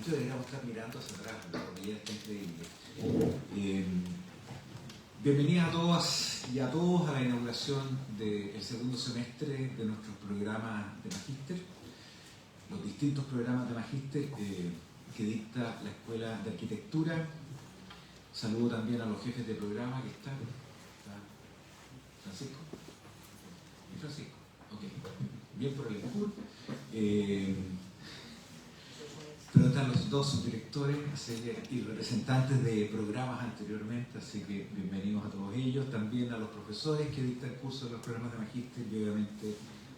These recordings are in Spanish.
mucho deberíamos estar mirando hacia atrás, porque ya está increíble. Bienvenidas a todas y a todos a la inauguración del segundo semestre de nuestros programas de Magíster, los distintos programas de Magíster que dicta la Escuela de Arquitectura. Saludo también a los jefes de programa que están. ¿Está Francisco? ¿Y Francisco? Ok. Bien por el ENCUR. Pero están los dos subdirectores y representantes de programas anteriormente, así que bienvenidos a todos ellos, también a los profesores que dictan el curso de los programas de Magíster y obviamente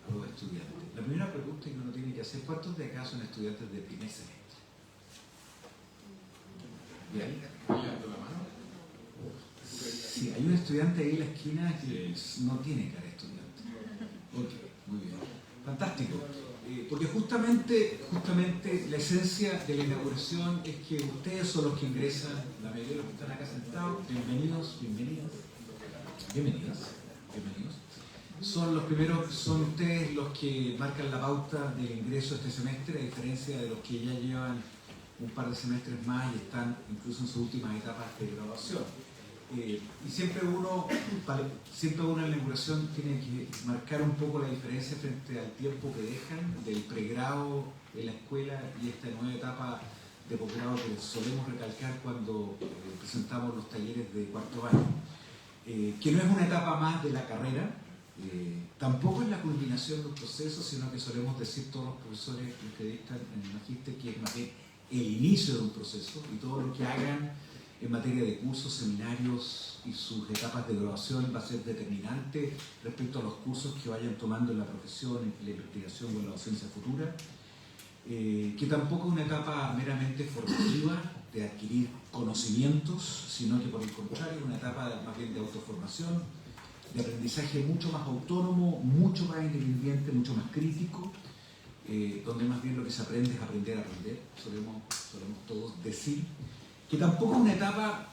a los estudiantes. La primera pregunta que uno tiene que hacer: ¿cuántos de acá son estudiantes de primer semestre? ¿Bien? ¿Levantando la mano? Sí, hay un estudiante ahí en la esquina que no tiene cara de estudiante. Ok, muy bien. Fantástico. Porque justamente la esencia de la inauguración es que ustedes son los que ingresan, la mayoría de los que están acá sentados. Bienvenidos. Son los primeros, son ustedes los que marcan la pauta del ingreso este semestre, a diferencia de los que ya llevan un par de semestres más y están incluso en sus últimas etapas de graduación. Y siempre uno en la inauguración tiene que marcar un poco la diferencia frente al tiempo que dejan del pregrado en la escuela y esta nueva etapa de posgrado que solemos recalcar cuando presentamos los talleres de cuarto año, que no es una etapa más de la carrera, tampoco es la culminación de un proceso, sino que solemos decir todos los profesores que dictan en el Magíster que es más bien el inicio de un proceso, y todo lo que hagan en materia de cursos, seminarios y sus etapas de graduación va a ser determinante respecto a los cursos que vayan tomando en la profesión, en la investigación o en la docencia futura, que tampoco es una etapa meramente formativa de adquirir conocimientos, sino que por el contrario es una etapa más bien de autoformación, de aprendizaje mucho más autónomo, mucho más independiente, mucho más crítico, donde más bien lo que se aprende es aprender a aprender, solemos todos decir. Que tampoco es una etapa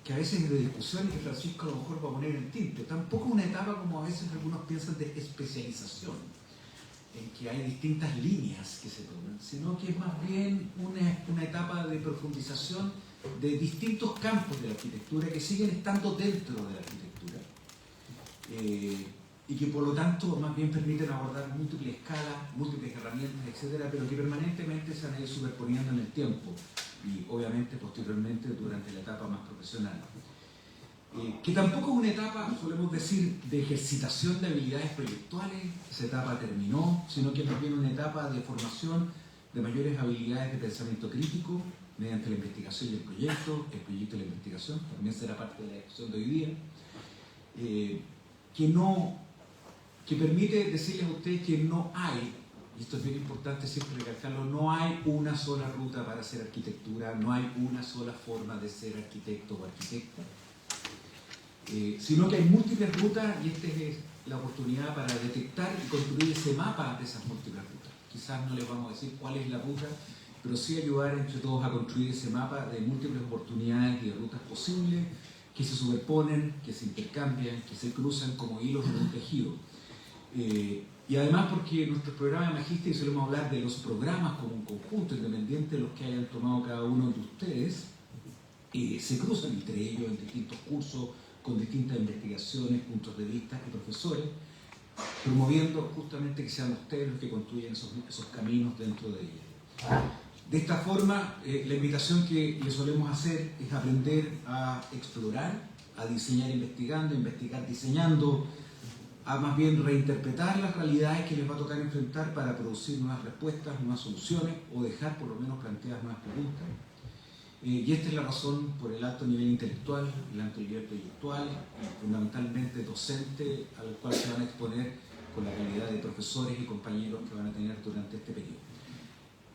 que a veces es de discusión y que Francisco a lo mejor va a poner el tinte, tampoco es una etapa como a veces algunos piensan de especialización, en que hay distintas líneas que se toman, sino que es más bien una etapa de profundización de distintos campos de la arquitectura que siguen estando dentro de la arquitectura y que por lo tanto más bien permiten abordar múltiples escalas, múltiples herramientas, etcétera, pero que permanentemente se han ido superponiendo en el tiempo y obviamente posteriormente durante la etapa más profesional. Que tampoco es una etapa, solemos decir, de ejercitación de habilidades proyectuales, esa etapa terminó, sino que es más bien una etapa de formación de mayores habilidades de pensamiento crítico mediante la investigación y el proyecto y la investigación, también será parte de la discusión de hoy día, que permite decirles a ustedes que no hay, y esto es bien importante siempre recalcarlo, no hay una sola ruta para hacer arquitectura, no hay una sola forma de ser arquitecto o arquitecta, sino que hay múltiples rutas y esta es la oportunidad para detectar y construir ese mapa de esas múltiples rutas. Quizás no les vamos a decir cuál es la ruta, pero sí ayudar entre todos a construir ese mapa de múltiples oportunidades y de rutas posibles que se superponen, que se intercambian, que se cruzan como hilos en un tejido. Y además porque nuestros programas de Magíster, y solemos hablar de los programas como un conjunto independiente de los que hayan tomado cada uno de ustedes, se cruzan entre ellos en distintos cursos, con distintas investigaciones, puntos de vista y profesores, promoviendo justamente que sean ustedes los que construyen esos caminos dentro de ellos. De esta forma, la invitación que les solemos hacer es aprender a explorar, a diseñar investigando, a investigar diseñando, a más bien reinterpretar las realidades que les va a tocar enfrentar para producir nuevas respuestas, nuevas soluciones o dejar por lo menos planteadas nuevas preguntas. Y esta es la razón por el alto nivel intelectual, el alto nivel proyectual, fundamentalmente docente, al cual se van a exponer con la calidad de profesores y compañeros que van a tener durante este periodo.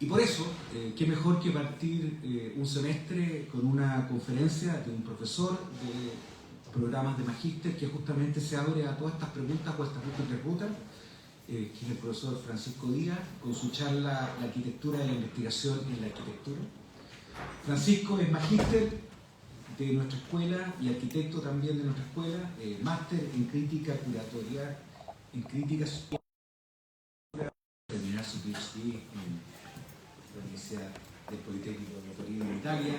Y por eso, qué mejor que partir un semestre con una conferencia de un profesor de programas de Magíster que justamente se abre a todas estas preguntas o estas múltiples rutas, que es el profesor Francisco Díaz, con su charla La arquitectura de la investigación en la arquitectura. Francisco es magíster de nuestra escuela y arquitecto también de nuestra escuela, máster en crítica curatorial, en crítica terminar su PhD en la Universidad del Politécnico de Torino en Italia.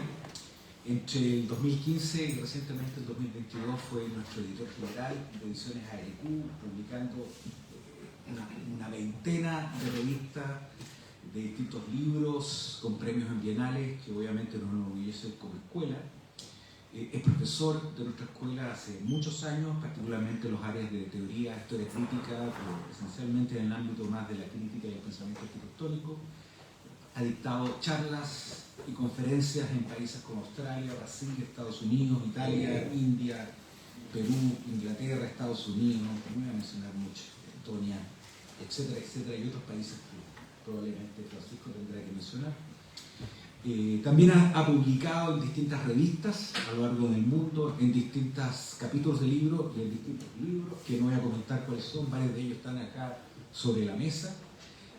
Entre el 2015 y recientemente el 2022 fue nuestro editor general de Ediciones ARQ, publicando una veintena de revistas de distintos libros con premios bienales que obviamente nos enorgullece como escuela. Es profesor de nuestra escuela hace muchos años, particularmente en los áreas de teoría, historia crítica, pero esencialmente en el ámbito más de la crítica y el pensamiento arquitectónico. Ha dictado charlas y conferencias en países como Australia, Brasil, Estados Unidos, Italia, India, Perú, Inglaterra, Estados Unidos, no voy a mencionar mucho, Estonia, etcétera, etcétera, y otros países que probablemente Francisco tendrá que mencionar. También ha publicado en distintas revistas a lo largo del mundo, en distintos capítulos de libros y en distintos libros, que no voy a comentar cuáles son, varios de ellos están acá sobre la mesa.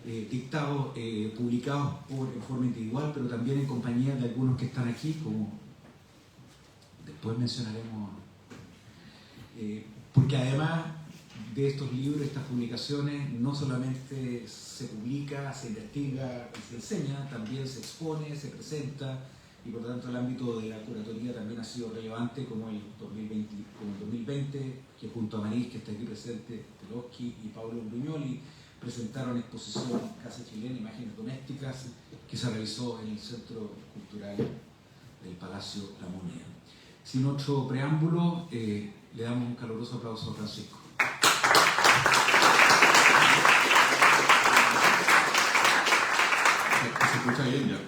Dictados, publicados en forma individual, pero también en compañía de algunos que están aquí, como después mencionaremos, porque además de estos libros, estas publicaciones, no solamente se publica, se investiga y se enseña, también se expone, se presenta, y por lo tanto el ámbito de la curatoría también ha sido relevante, como el 2020, que junto a Maris, que está aquí presente, Telosky y Pablo Brugnoli, presentaron exposición Casa Chilena, Imágenes Domésticas, que se realizó en el Centro Cultural del Palacio La Moneda. Sin otro preámbulo, le damos un caluroso aplauso a Francisco. Se escucha bien ya.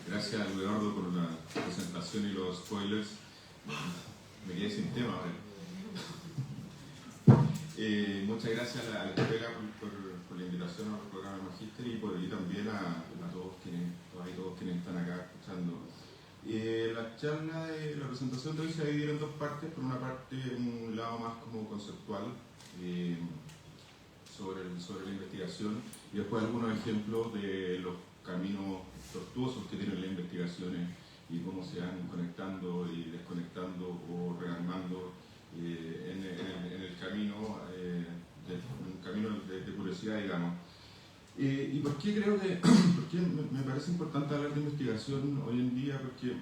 Gracias, Eduardo, por la presentación y los spoilers. Me quedé sin tema ahora. Muchas gracias a la escuela por la invitación al programa de Magíster y también a todos quienes están acá escuchando. La charla de la presentación de hoy se va a dividir en dos partes. Por una parte, un lado más como conceptual sobre la investigación, y después algunos ejemplos de los caminos tortuosos que tienen las investigaciones y cómo se van conectando y desconectando o rearmando en el camino, un camino de curiosidad, digamos. ¿Y por qué creo que por qué me parece importante hablar de investigación hoy en día? Porque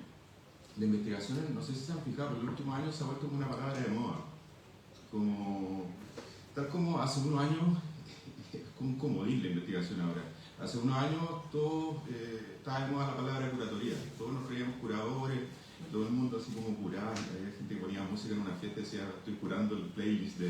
la investigación, no sé si se han fijado, pero en los últimos años se ha vuelto como una palabra de moda. Tal como hace unos años, es como un comodín la investigación ahora. Hace unos años estaba de moda la palabra curatoría. Todos nos creíamos curadores, todo el mundo así como curado. Había gente que ponía música en una fiesta y decía, estoy curando el playlist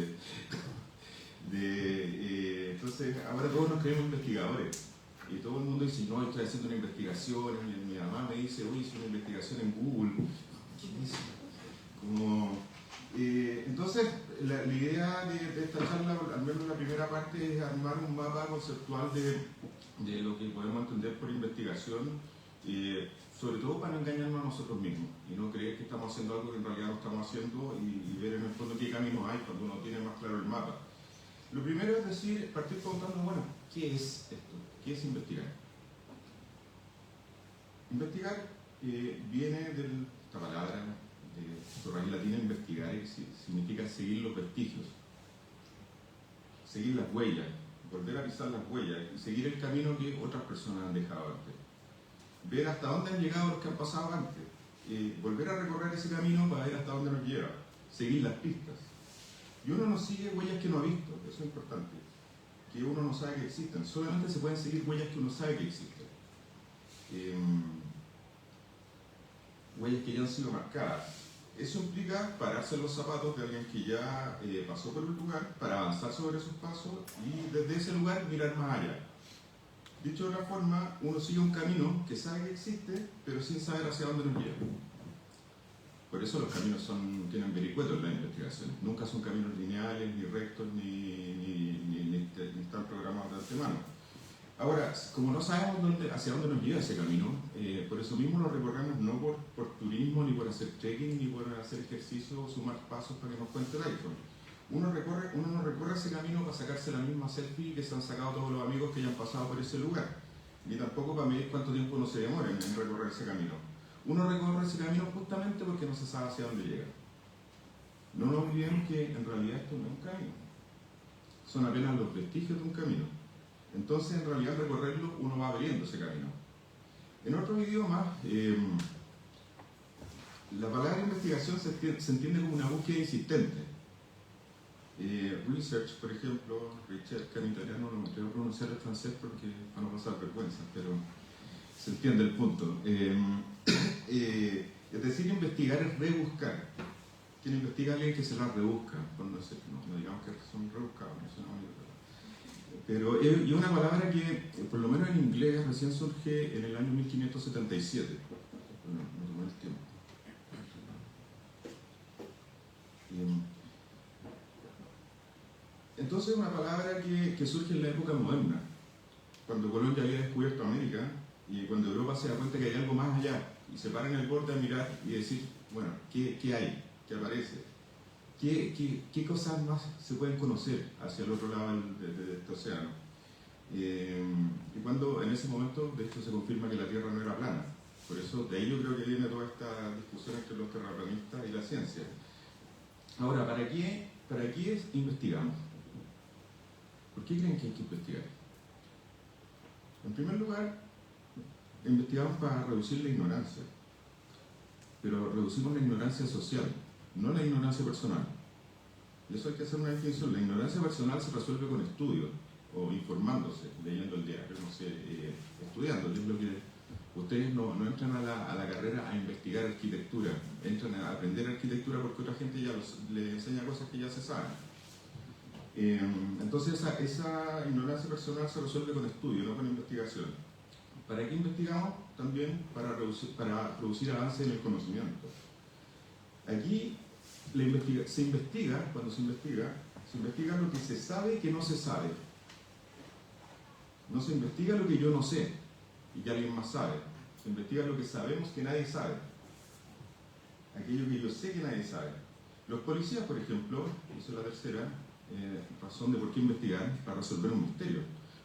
entonces ahora todos nos creemos investigadores y todo el mundo dice, no, estoy haciendo una investigación, mi mamá me dice, uy, hice una investigación en Google. ¿Qué es eso? Entonces la idea de esta charla, al menos la primera parte, es armar un mapa conceptual de lo que podemos entender por investigación, sobre todo para no engañarnos a nosotros mismos y no creer que estamos haciendo algo que en realidad no estamos haciendo, y ver en el fondo qué caminos hay cuando uno tiene más claro el mapa. Lo primero es decir, partir preguntando, bueno, ¿qué es esto? ¿Qué es investigar? Investigar viene de esta palabra, de su raíz latina, investigar, significa seguir los vestigios, seguir las huellas, volver a pisar las huellas y seguir el camino que otras personas han dejado antes. Ver hasta dónde han llegado los que han pasado antes, volver a recorrer ese camino para ver hasta dónde nos lleva, seguir las pistas. Y uno no sigue huellas que no ha visto, eso es importante, que uno no sabe que existen. Solamente se pueden seguir huellas que uno sabe que existen. Huellas que ya han sido marcadas. Eso implica pararse en los zapatos de alguien que ya pasó por un lugar para avanzar sobre esos pasos y desde ese lugar mirar más allá. Dicho de otra forma, uno sigue un camino que sabe que existe, pero sin saber hacia dónde nos lleva. Por eso los caminos tienen vericuetos en las investigaciones. Nunca son caminos lineales, ni rectos, ni están programados de antemano. Ahora, como no sabemos hacia dónde nos lleva ese camino, por eso mismo lo recorremos no por turismo, ni por hacer trekking, ni por hacer ejercicio o sumar pasos para que nos cuente el iPhone. Uno no recorre ese camino para sacarse la misma selfie que se han sacado todos los amigos que ya han pasado por ese lugar, ni tampoco para medir cuánto tiempo uno se demora en recorrer ese camino. Uno recorre ese camino justamente porque no se sabe hacia dónde llega. No nos olvidemos que en realidad esto no es un camino, son apenas los vestigios de un camino. Entonces, en realidad, al recorrerlo, uno va abriendo ese camino. En otros idiomas, la palabra investigación se entiende como una búsqueda insistente. Research, por ejemplo, ricerca en italiano, no me atrevo a pronunciar el francés porque van a pasar vergüenza, pero se entiende el punto. Es decir, investigar es rebuscar. Quien investiga a alguien que se la rebusca, no digamos que son rebuscados, no suena bonito. Pero es una palabra que, por lo menos en inglés, recién surge en el año 1577. No tomó el tiempo. Entonces, una palabra que surge en la época moderna, cuando Colón ya había descubierto América y cuando Europa se da cuenta que hay algo más allá y se para en el borde a mirar y decir, bueno, ¿qué hay? ¿Qué aparece? ¿Qué cosas más se pueden conocer hacia el otro lado de este océano? Y cuando en ese momento, de hecho, se confirma que la Tierra no era plana. Por eso, de ahí yo creo que viene toda esta discusión entre los terraplanistas y la ciencia. Ahora, ¿para qué investigamos? ¿Por qué creen que hay que investigar? En primer lugar, investigamos para reducir la ignorancia. Pero reducimos la ignorancia social, no la ignorancia personal. Y eso hay que hacer una distinción. La ignorancia personal se resuelve con estudio, o informándose, leyendo el diario, no sé, estudiando. Es lo que ustedes no entran a la carrera a investigar arquitectura, entran a aprender arquitectura porque otra gente ya les enseña cosas que ya se saben. Entonces esa ignorancia personal se resuelve con estudio, no con investigación. ¿Para qué investigamos? También para producir avance en el conocimiento. Aquí cuando se investiga lo que se sabe que no se sabe. No se investiga lo que yo no sé y que alguien más sabe. Se investiga lo que sabemos que nadie sabe. Aquello que yo sé que nadie sabe. Los policías, por ejemplo, esa es la tercera razón de por qué investigar, para resolver un misterio.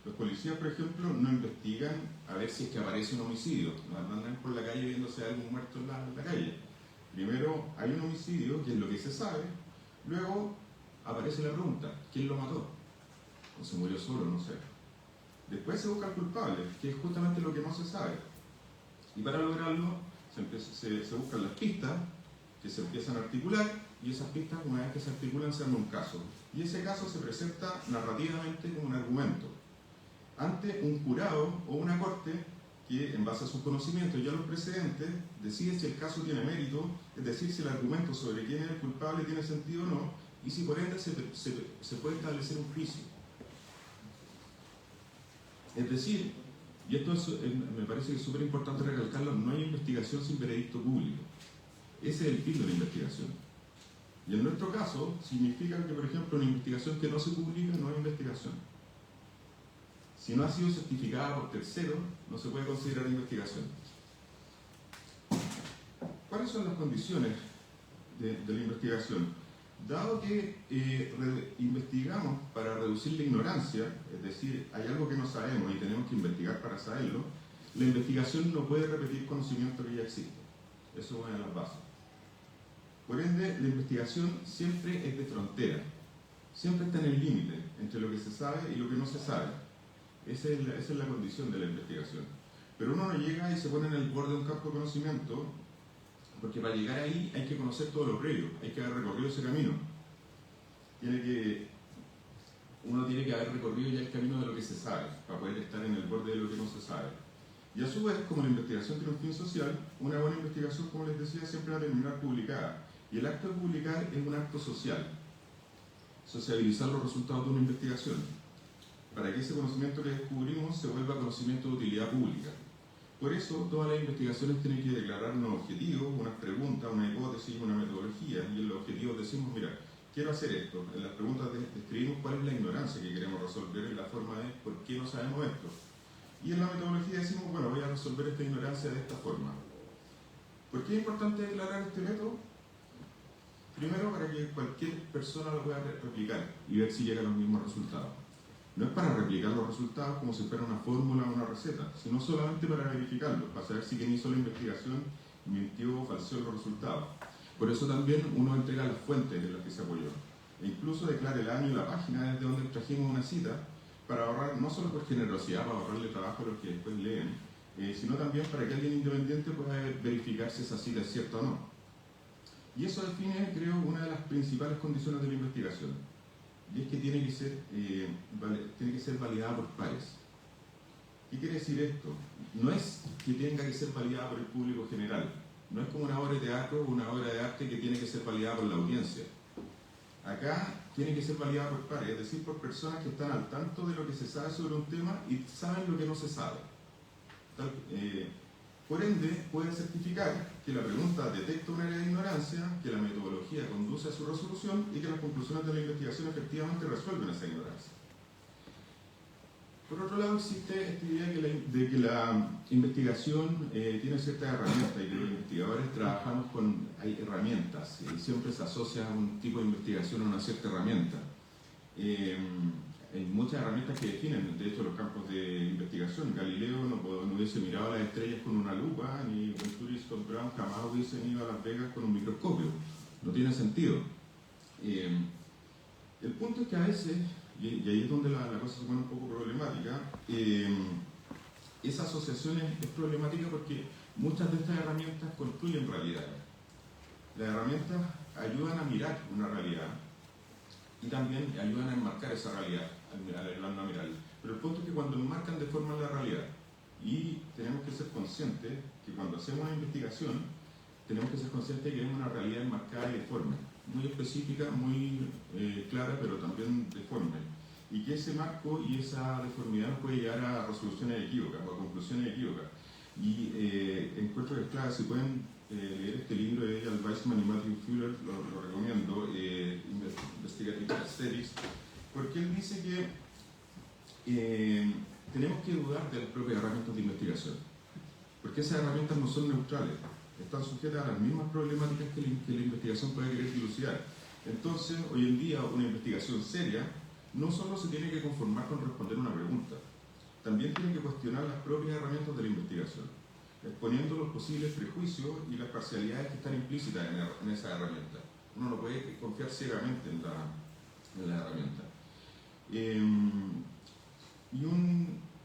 Los policías, por ejemplo, no investigan a ver si es que aparece un homicidio. No andan por la calle viendo si hay algún muerto en la calle. Primero hay un homicidio, que es lo que se sabe. Luego aparece la pregunta, ¿quién lo mató? ¿O se murió solo? No sé. Después se busca al culpable, que es justamente lo que no se sabe. Y para lograrlo se buscan las pistas, que se empiezan a articular, y esas pistas, una vez que se articulan, se arma un caso. Y ese caso se presenta narrativamente como un argumento ante un jurado o una corte que, en base a sus conocimientos y a los precedentes, decide si el caso tiene mérito, es decir, si el argumento sobre quién es el culpable tiene sentido o no, y si por ende se puede establecer un juicio. Es decir, y esto me parece que es súper importante recalcarlo, no hay investigación sin veredicto público. Ese es el fin de la investigación. Y en nuestro caso, significa que, por ejemplo, una investigación que no se publica no es investigación. Si no ha sido certificada por terceros, no se puede considerar investigación. ¿Cuáles son las condiciones de la investigación? Dado que investigamos para reducir la ignorancia, es decir, hay algo que no sabemos y tenemos que investigar para saberlo, la investigación no puede repetir conocimiento que ya existe. Eso es una de las bases. Por ende, la investigación siempre es de frontera, siempre está en el límite entre lo que se sabe y lo que no se sabe. Esa es la condición de la investigación. Pero uno no llega y se pone en el borde de un campo de conocimiento, porque para llegar ahí hay que conocer todo lo previo, hay que haber recorrido ese camino. Uno tiene que haber recorrido ya el camino de lo que se sabe, para poder estar en el borde de lo que no se sabe. Y a su vez, como la investigación tiene un fin social, una buena investigación, como les decía, siempre va a terminar publicada. Y el acto de publicar es un acto social. Sociabilizar los resultados de una investigación, para que ese conocimiento que descubrimos se vuelva conocimiento de utilidad pública. Por eso, todas las investigaciones tienen que declarar unos objetivos, unas preguntas, una hipótesis, una metodología. Y en los objetivos decimos, mira, quiero hacer esto. En las preguntas describimos cuál es la ignorancia que queremos resolver y la forma de por qué no sabemos esto. Y en la metodología decimos, bueno, voy a resolver esta ignorancia de esta forma. ¿Por qué es importante declarar este método? Primero, para que cualquier persona lo pueda replicar y ver si llega a los mismos resultados. No es para replicar los resultados como si fuera una fórmula o una receta, sino solamente para verificarlos, para saber si quien hizo la investigación mintió o falseó los resultados. Por eso también uno entrega las fuentes en las que se apoyó. E incluso declara el año y la página desde donde trajimos una cita, para ahorrar, no solo por generosidad, para ahorrarle trabajo a los que después leen, sino también para que alguien independiente pueda verificar si esa cita es cierta o no. Y eso define, creo, una de las principales condiciones de la investigación, y es que tiene que ser validada por pares. ¿Qué quiere decir esto? No es que tenga que ser validada por el público general, no es como una obra de teatro o una obra de arte que tiene que ser validada por la audiencia. Acá tiene que ser validada por pares, es decir, por personas que están al tanto de lo que se sabe sobre un tema y saben lo que no se sabe. Por ende, puede certificar que la pregunta detecta un área de ignorancia, que la metodología conduce a su resolución y que las conclusiones de la investigación efectivamente resuelven esa ignorancia. Por otro lado, existe esta idea de que la investigación tiene ciertas herramientas y que los investigadores trabajamos con herramientas y siempre se asocia un tipo de investigación a una cierta herramienta. Hay muchas herramientas que definen, de hecho, los campos de investigación. Galileo no hubiese mirado a las estrellas con una lupa, ni Venturi y Scott Brown jamás hubiesen ido a Las Vegas con un microscopio. No tiene sentido. El punto es que a veces, y ahí es donde la cosa se pone un poco problemática, esa asociación es problemática porque muchas de estas herramientas construyen realidades. Las herramientas ayudan a mirar una realidad y también ayudan a enmarcar esa realidad, a mirarla. Pero el punto es que cuando enmarcan deforman la realidad, y tenemos que ser conscientes que cuando hacemos una investigación tenemos que ser conscientes de que hay una realidad enmarcada y deforme, muy específica, muy clara, pero también deforme, y que ese marco y esa deformidad nos puede llevar a resoluciones equívocas o a conclusiones equívocas. Y encuentro que es clave, si pueden leer este libro de Eyal Weizman y Matthew Fuller, lo recomiendo, Investigative Aesthetics, porque él dice que tenemos que dudar de las propias herramientas de investigación, porque esas herramientas no son neutrales, están sujetas a las mismas problemáticas que la investigación puede querer dilucidar. Entonces, hoy en día, una investigación seria no solo se tiene que conformar con responder una pregunta, también tiene que cuestionar las propias herramientas de la investigación, exponiendo los posibles prejuicios y las parcialidades que están implícitas en esa herramienta. Uno no puede confiar ciegamente en la herramienta.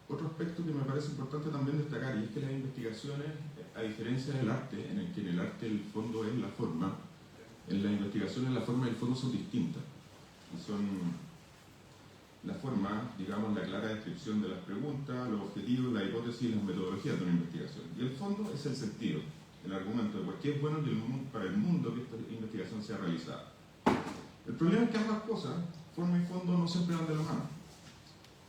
Otro aspecto que me parece importante también destacar, y es que las investigaciones, a diferencia del arte, en el que en el arte el fondo es la forma, en las investigaciones la forma y el fondo son distintas. Y son la forma, digamos, la clara descripción de las preguntas, los objetivos, la hipótesis y las metodologías de una investigación. Y el fondo es el sentido, el argumento de por qué es bueno para el mundo que esta investigación sea realizada. El problema es que ambas cosas, forma y fondo, no siempre van de la mano,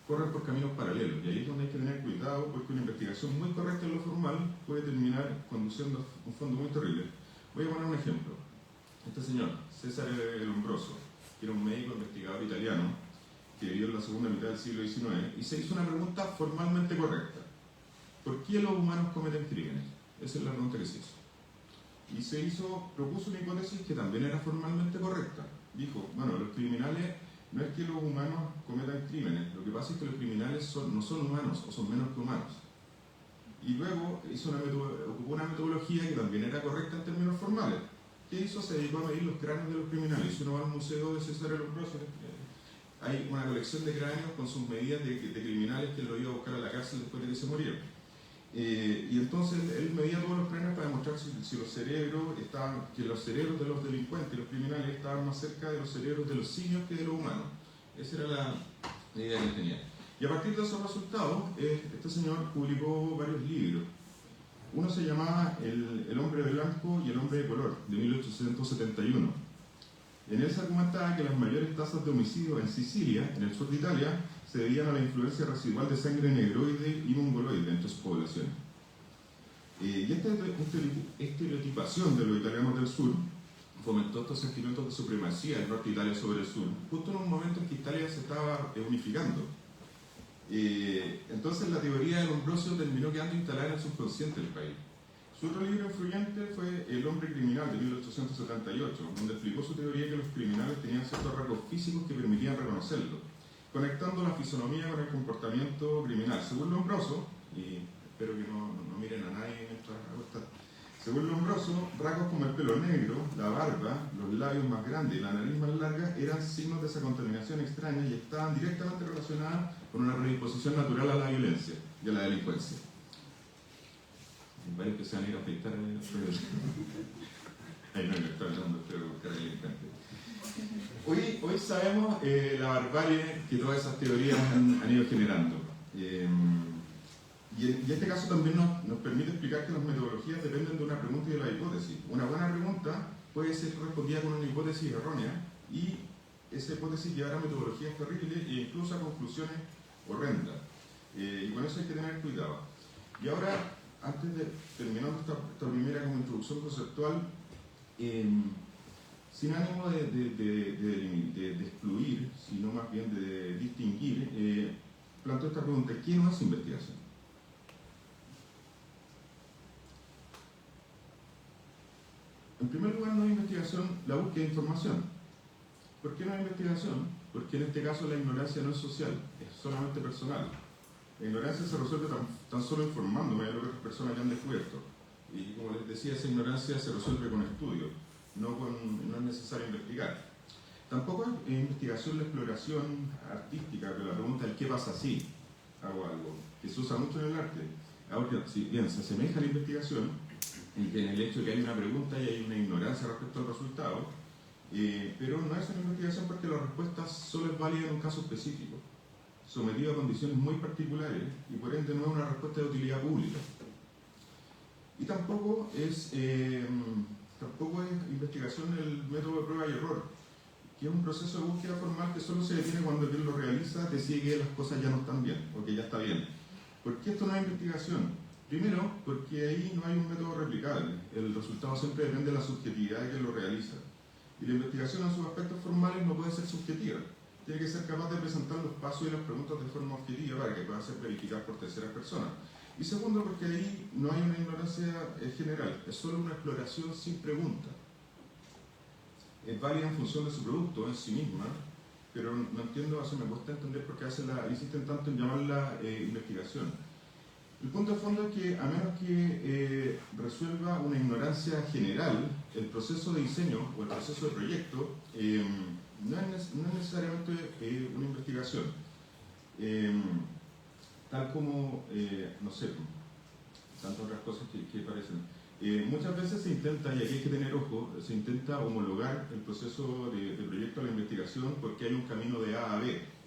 corren por caminos paralelos, y ahí es donde hay que tener cuidado, porque una investigación muy correcta en lo formal puede terminar conduciendo a un fondo muy terrible. Voy a poner un ejemplo. Este señor, Cesare Lombroso, que era un médico investigador italiano que vivió en la segunda mitad del siglo XIX, y se hizo una pregunta formalmente correcta: ¿por qué los humanos cometen crímenes? Esa es la pregunta que se hizo. Y propuso una hipótesis que también era formalmente correcta. Dijo, bueno, los criminales, no es que los humanos cometan crímenes, lo que pasa es que los criminales no son humanos o son menos que humanos. Y luego ocupó una metodología que también era correcta en términos formales. ¿Qué hizo? Se dedicó a medir los cráneos de los criminales. Si uno va al museo de Cesare Lombroso, hay una colección de cráneos con sus medidas de criminales que él lo iba a buscar a la cárcel después de que se murieron. Y entonces él medía todos los cráneos para demostrar si los cerebros que los cerebros de los delincuentes y los criminales estaban más cerca de los cerebros de los simios que de los humanos. Esa era la idea que él tenía. Y a partir de esos resultados, este señor publicó varios libros. Uno se llamaba El hombre de blanco y el hombre de color, de 1871. En él se argumentaba que las mayores tasas de homicidio en Sicilia, en el sur de Italia, se debían a la influencia residual de sangre negroide y mongoloide entre sus poblaciones. Y esta estereotipación de los italianos del sur fomentó estos sentimientos de supremacía del norte de Italia sobre el sur, justo en un momento en que Italia se estaba unificando. Entonces la teoría de Lombroso terminó quedando instalada en el subconsciente del país. Su otro libro influyente fue El hombre criminal, de 1878, donde explicó su teoría que los criminales tenían ciertos rasgos físicos que permitían reconocerlos, conectando la fisonomía con el comportamiento criminal. Según Lombroso, y espero que no miren a nadie mientras hago esta. Según Lombroso, rasgos como el pelo negro, la barba, los labios más grandes y la nariz más larga eran signos de esa contaminación extraña y estaban directamente relacionadas con una predisposición natural a la violencia y a la delincuencia. Hay varios que se van a ir a afeitar en el Ahí no estoy hablando, pero buscar el instante. Hoy sabemos la barbarie que todas esas teorías han ido generando. Y en este caso también nos permite explicar que las metodologías dependen de una pregunta y de la hipótesis. Una buena pregunta puede ser respondida con una hipótesis errónea y esa hipótesis llevará a metodologías terribles e incluso a conclusiones horrendas. Y con eso hay que tener cuidado. Y ahora, antes de terminar esta primera como introducción conceptual, sin ánimo de excluir, sino más bien de distinguir, planteo esta pregunta: ¿qué no es investigación? En primer lugar, no es investigación la búsqueda de información. ¿Por qué no es investigación? Porque en este caso la ignorancia no es social, es solamente personal. La ignorancia se resuelve tan solo informándome de lo que otras personas ya han descubierto. Y como les decía, esa ignorancia se resuelve con estudio, no es necesario investigar. Tampoco es investigación la exploración artística, que la pregunta es ¿qué pasa si hago algo? Que se usa mucho en el arte. Ahora, si bien se asemeja a la investigación, en el hecho de que hay una pregunta y hay una ignorancia respecto al resultado, pero no es una investigación porque la respuesta solo es válida en un caso específico, sometido a condiciones muy particulares y por ende no es una respuesta de utilidad pública. Y tampoco es investigación el método de prueba y error, que es un proceso de búsqueda formal que solo se detiene cuando quien lo realiza decide que las cosas ya no están bien o que ya está bien. ¿Por qué esto no es investigación? Primero, porque ahí no hay un método replicable. El resultado siempre depende de la subjetividad de quien lo realiza. Y la investigación en sus aspectos formales no puede ser subjetiva. Tiene que ser capaz de presentar los pasos y las preguntas de forma objetiva para que puedan ser verificadas por terceras personas. Y segundo, porque ahí no hay una ignorancia general, es solo una exploración sin pregunta. Es válida en función de su producto en sí misma, pero no entiendo, me cuesta entender por qué insisten tanto en llamarla investigación. El punto de fondo es que, a menos que resuelva una ignorancia general, el proceso de diseño o el proceso de proyecto no es necesariamente una investigación. Tal como, no sé, tantas otras cosas que parecen. Muchas veces se intenta, y aquí hay que tener ojo, se intenta homologar el proceso de proyecto a la investigación porque hay un camino de A a B.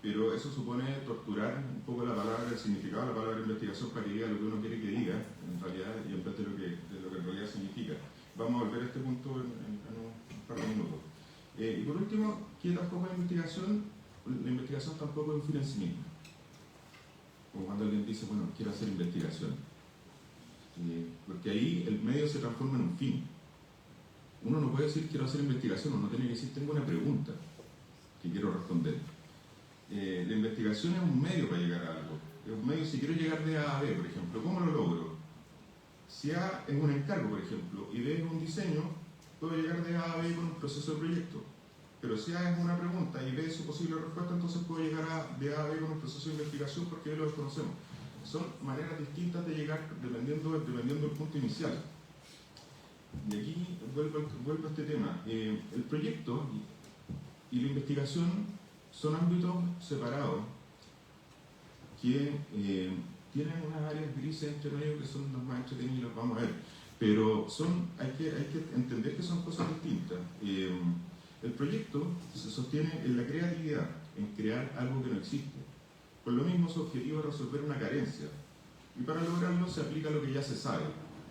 Pero eso supone torturar un poco la palabra, el significado de la palabra investigación para que diga lo que uno quiere que diga, en realidad, y en vez de lo que en realidad significa. Vamos a volver a este punto en un par de minutos. Y por último, ¿qué tampoco es investigación? La investigación tampoco es un fin en sí misma. Como cuando alguien dice, bueno, quiero hacer investigación. Porque ahí el medio se transforma en un fin. Uno no puede decir quiero hacer investigación, uno tiene que decir tengo una pregunta que quiero responder. La investigación es un medio para llegar a algo. Es un medio, si quiero llegar de A a B, por ejemplo, ¿cómo lo logro? Si A es un encargo, por ejemplo, y B es un diseño, puedo llegar de A a B con un proceso de proyecto. Pero si A es una pregunta y B es su posible respuesta, entonces puedo llegar de A a B con un proceso de investigación porque B lo desconocemos. Son maneras distintas de llegar dependiendo del punto inicial. Y aquí vuelvo a este tema. El proyecto y la investigación son ámbitos separados que tienen unas áreas grises entre medio que son las más entretenidas y las vamos a ver. Pero hay que entender que son cosas distintas. El proyecto se sostiene en la creatividad, en crear algo que no existe. Por lo mismo, su objetivo es resolver una carencia. Y para lograrlo se aplica lo que ya se sabe.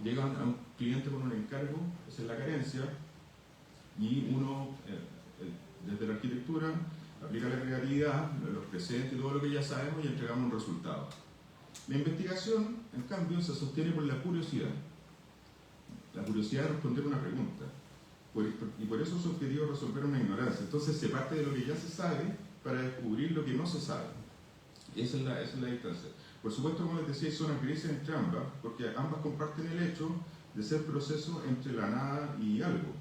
Llegan a un cliente con un encargo, esa es la carencia, y uno, desde la arquitectura, aplica la creatividad, los presentes y todo lo que ya sabemos y entregamos un resultado. La investigación, en cambio, se sostiene por la curiosidad. La curiosidad de responder una pregunta. Y por eso su objetivo es resolver una ignorancia. Entonces se parte de lo que ya se sabe para descubrir lo que no se sabe. Esa es la distancia. Por supuesto, como les decía, hay zonas grises entre ambas, porque ambas comparten el hecho de ser procesos entre la nada y algo.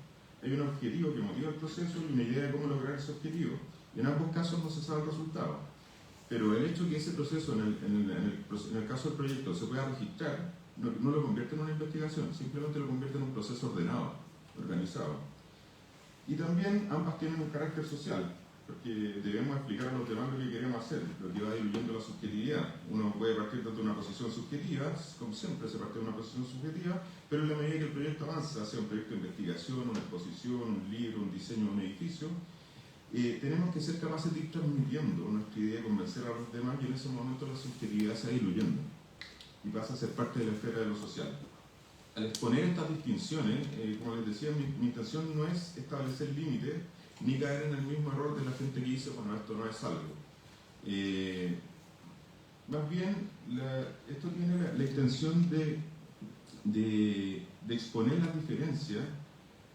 Hay un objetivo que motiva el proceso y una idea de cómo lograr ese objetivo. Y en ambos casos no se sabe el resultado. Pero el hecho de que ese proceso, en el caso del proyecto, se pueda registrar, no lo convierte en una investigación, simplemente lo convierte en un proceso ordenado, organizado. Y también ambas tienen un carácter social. porque debemos explicar a los demás lo que queremos hacer, lo que va diluyendo la subjetividad. Uno puede partir desde una posición subjetiva, como siempre se parte de una posición subjetiva, pero en la medida que el proyecto avanza, sea un proyecto de investigación, una exposición, un libro, un diseño de un edificio, tenemos que ser capaces de ir transmitiendo nuestra idea, convencer a los demás, y en ese momento la subjetividad se va diluyendo y pasa a ser parte de la esfera de lo social. Al exponer estas distinciones, como les decía, mi intención no es establecer límites ni caer en el mismo error de la gente que dice, bueno, esto no es algo. Más bien, esto tiene la intención de exponer las diferencias,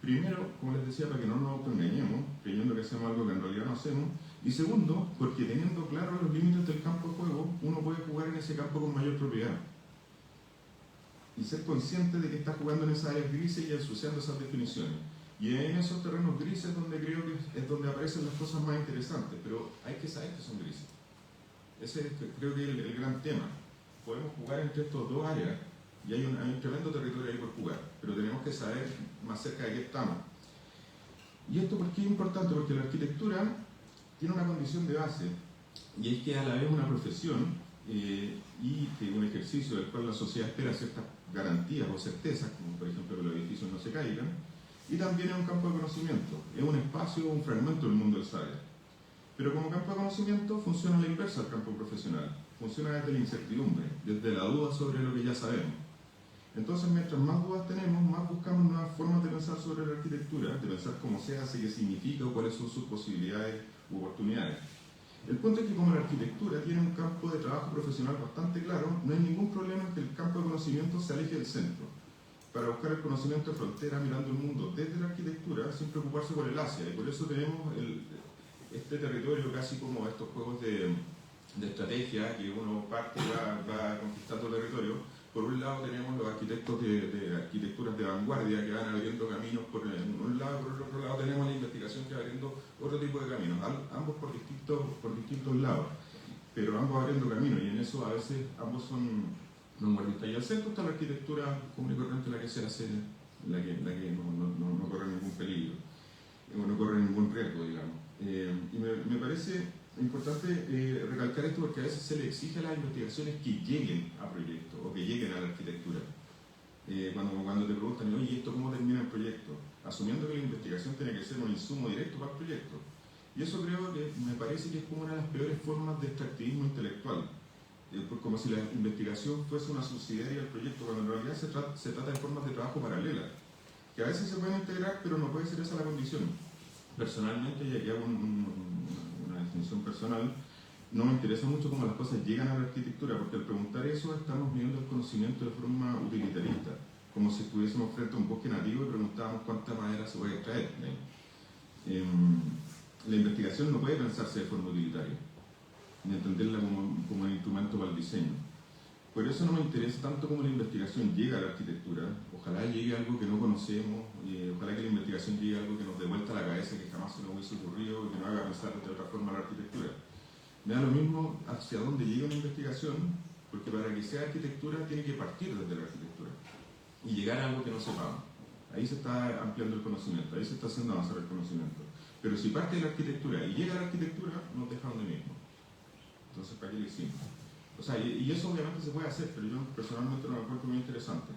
primero, como les decía, para que no nos autoengañemos, creyendo que hacemos algo que en realidad no hacemos, y segundo, porque teniendo claros los límites del campo de juego, uno puede jugar en ese campo con mayor propiedad. Y ser consciente de que está jugando en esas áreas grises y asociando esas definiciones. Y en esos terrenos grises donde creo que es donde aparecen las cosas más interesantes, pero hay que saber que son grises. Ese es, creo que, el gran tema. Podemos jugar entre estos dos áreas y hay un tremendo territorio ahí por jugar, pero tenemos que saber más cerca de qué estamos. ¿Y esto por qué es importante? Porque la arquitectura tiene una condición de base, y es que a la vez una profesión y que un ejercicio del cual la sociedad espera ciertas garantías o certezas, como por ejemplo que los edificios no se caigan, y también es un campo de conocimiento, es un espacio, un fragmento del mundo del saber. Pero como campo de conocimiento funciona a la inversa al campo profesional, funciona desde la incertidumbre, desde la duda sobre lo que ya sabemos. Entonces, mientras más dudas tenemos, más buscamos nuevas formas de pensar sobre la arquitectura, de pensar cómo se hace, qué significa o cuáles son sus posibilidades u oportunidades. El punto es que como la arquitectura tiene un campo de trabajo profesional bastante claro, no hay ningún problema en que el campo de conocimiento se aleje del centro, para buscar el conocimiento de frontera mirando el mundo desde la arquitectura sin preocuparse por el Asia. Y por eso tenemos este territorio casi como estos juegos de estrategia, que uno parte y va conquistando territorio. Por un lado tenemos los arquitectos de arquitecturas de vanguardia que van abriendo caminos por un lado, por el otro lado tenemos la investigación que va abriendo otro tipo de caminos, ambos por distintos lados, pero ambos abriendo caminos, y en eso a veces ambos son vanguardistas. Y al centro está la arquitectura común y corriente, la que se hace, la que no corre ningún peligro, no corre ningún riesgo, digamos. Y me parece importante recalcar esto porque a veces se le exige a las investigaciones que lleguen a proyectos o que lleguen a la arquitectura. Cuando te preguntan, oye, ¿esto cómo termina el proyecto? Asumiendo que la investigación tiene que ser un insumo directo para el proyecto. Y eso creo que me parece que es como una de las peores formas de extractivismo intelectual. Como si la investigación fuese una subsidiaria del proyecto, cuando en realidad se trata de formas de trabajo paralelas, que a veces se pueden integrar, pero no puede ser esa la condición. Personalmente, y aquí hago una distinción personal, no me interesa mucho cómo las cosas llegan a la arquitectura, porque al preguntar eso estamos viendo el conocimiento de forma utilitarista, como si estuviésemos frente a un bosque nativo y preguntábamos cuánta madera se puede extraer. La investigación no puede pensarse de forma utilitaria, ni entenderla como un instrumento para el diseño. Por eso no me interesa tanto cómo la investigación llega a la arquitectura. Ojalá llegue algo que no conocemos, y ojalá que la investigación llegue algo que nos dé vuelta a la cabeza, que jamás se nos hubiese ocurrido y que nos haga pensar de otra forma la arquitectura. Me da lo mismo hacia dónde llega una investigación, porque para que sea arquitectura tiene que partir desde la arquitectura y llegar a algo que no sepamos. Ahí se está ampliando el conocimiento, ahí se está haciendo avanzar el conocimiento. Pero si parte de la arquitectura y llega a la arquitectura, nos deja donde mismo. Entonces, ¿para qué lo hicimos? O sea, y eso obviamente se puede hacer, pero yo personalmente lo encuentro muy interesante.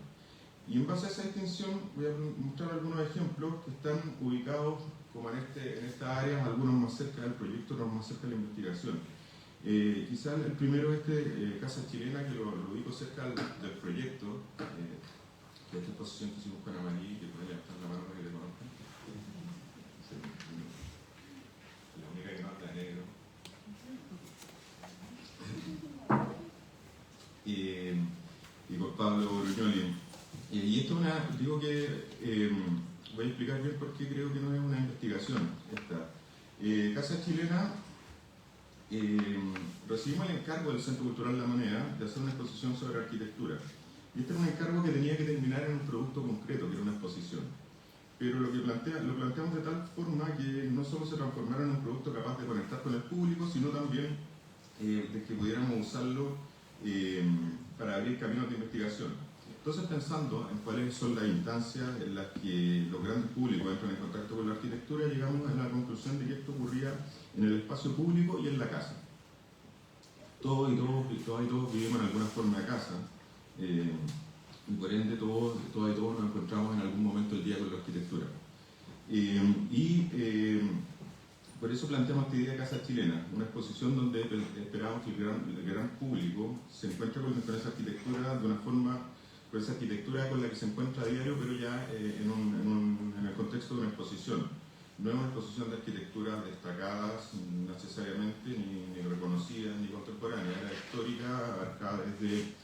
Y en base a esa distinción voy a mostrar algunos ejemplos que están ubicados como en esta área, algunos más cerca del proyecto, otros más cerca de la investigación. Quizás el primero es Casa Chilena, que lo ubico cerca del proyecto, de esta exposición que hicimos con Amarí, que puede levantar la mano para que le conozcan. La única que no está negro. Y por Pablo Brugnoli. Y esto digo que voy a explicar bien por qué creo que no es una investigación esta. Casa Chilena, recibimos el encargo del Centro Cultural La Moneda de hacer una exposición sobre arquitectura. Y este era un encargo que tenía que terminar en un producto concreto, que era una exposición. Pero lo planteamos de tal forma que no solo se transformara en un producto capaz de conectar con el público, sino también de que pudiéramos usarlo para abrir caminos de investigación. Entonces, pensando en cuáles son las instancias en las que los grandes públicos entran en contacto con la arquitectura, llegamos a la conclusión de que esto ocurría en el espacio público y en la casa. Todas y todos vivimos en alguna forma de casa, y por ende todas y todos nos encontramos en algún momento del día con la arquitectura. Por eso planteamos esta idea de Casa Chilena, una exposición donde esperamos que el gran público se encuentre con esa arquitectura de una forma, con esa arquitectura con la que se encuentra a diario, pero ya en el contexto de una exposición. No es una exposición de arquitecturas destacadas necesariamente, ni reconocidas, ni contemporáneas, era histórica, abarcada desde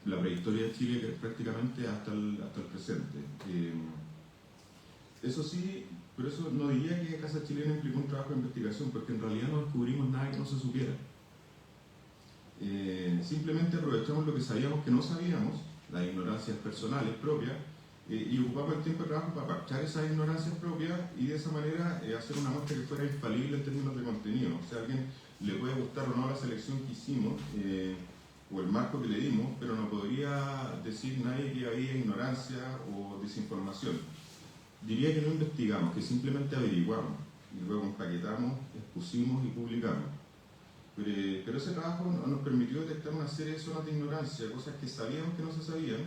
la prehistoria de Chile prácticamente hasta el presente. Eso sí, pero eso no diría que Casa Chilena implicó un trabajo de investigación, porque en realidad no descubrimos nada que no se supiera. Simplemente aprovechamos lo que sabíamos que no sabíamos, las ignorancias personales propias, y ocupamos el tiempo de trabajo para parchar esas ignorancias propias y de esa manera hacer una muestra que fuera infalible en términos de contenido. O sea, a alguien le puede gustar o no la selección que hicimos, o el marco que le dimos, pero no podría decir nadie que había ignorancia o desinformación. Diría que no investigamos, que simplemente averiguamos y luego empaquetamos, expusimos y publicamos. Pero ese trabajo nos permitió detectar una serie de zonas de ignorancia, cosas que sabíamos que no se sabían,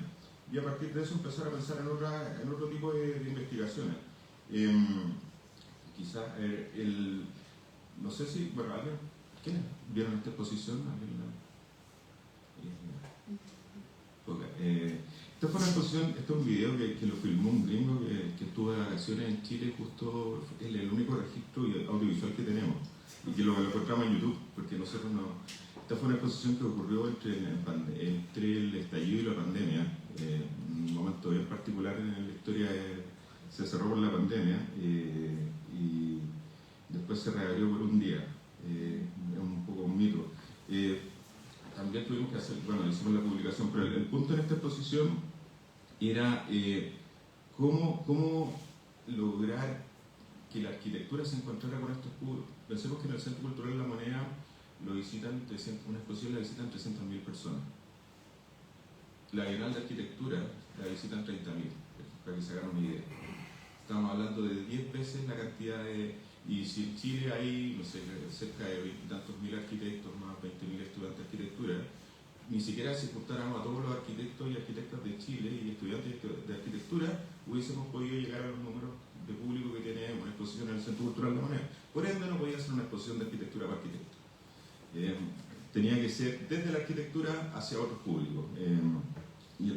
y a partir de eso empezar a pensar en otro tipo de investigaciones. Quizás no sé si, bueno, ¿alguien? ¿Quiénes vieron esta exposición? Esta fue una exposición, este es un video que lo filmó un gringo que estuvo de vacaciones en Chile, justo es el único registro audiovisual que tenemos, y que lo encontramos en YouTube, porque nosotros no. Esta fue una exposición que ocurrió entre el estallido y la pandemia, un momento bien particular en la historia, se cerró por la pandemia y después se reabrió por un día, es un poco un mito. También tuvimos que hacer, bueno, hicimos la publicación, pero el punto en esta exposición era cómo lograr que la arquitectura se encontrara con estos públicos. Pensemos que en el Centro Cultural La Moneda lo visitan, una exposición la visitan 300.000 personas. La Bienal de Arquitectura la visitan 30.000, para que se hagan una idea. Estamos hablando de 10 veces la cantidad de... Y si en Chile hay, no sé, cerca de 20 y tantos mil arquitectos, más 20.000 estudiantes de arquitectura, ni siquiera si juntáramos a todos los arquitectos y arquitectas de Chile y estudiantes de arquitectura, hubiésemos podido llegar a los números de público que tiene una exposición en el Centro Cultural de La Moneda. Por ende, no podía ser una exposición de arquitectura para arquitectos. Tenía que ser desde la arquitectura hacia otros públicos. Y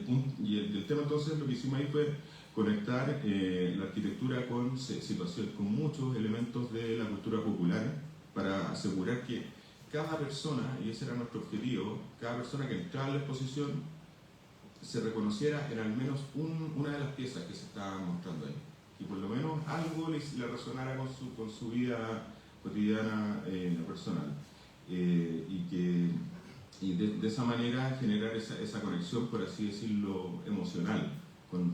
el tema entonces, lo que hicimos ahí fue conectar la arquitectura con situaciones, con muchos elementos de la cultura popular, para asegurar que cada persona, y ese era nuestro objetivo, cada persona que entraba en la exposición se reconociera en al menos una de las piezas que se estaban mostrando ahí, y por lo menos algo le resonara con su vida cotidiana personal, y de esa manera generar esa conexión, por así decirlo, emocional con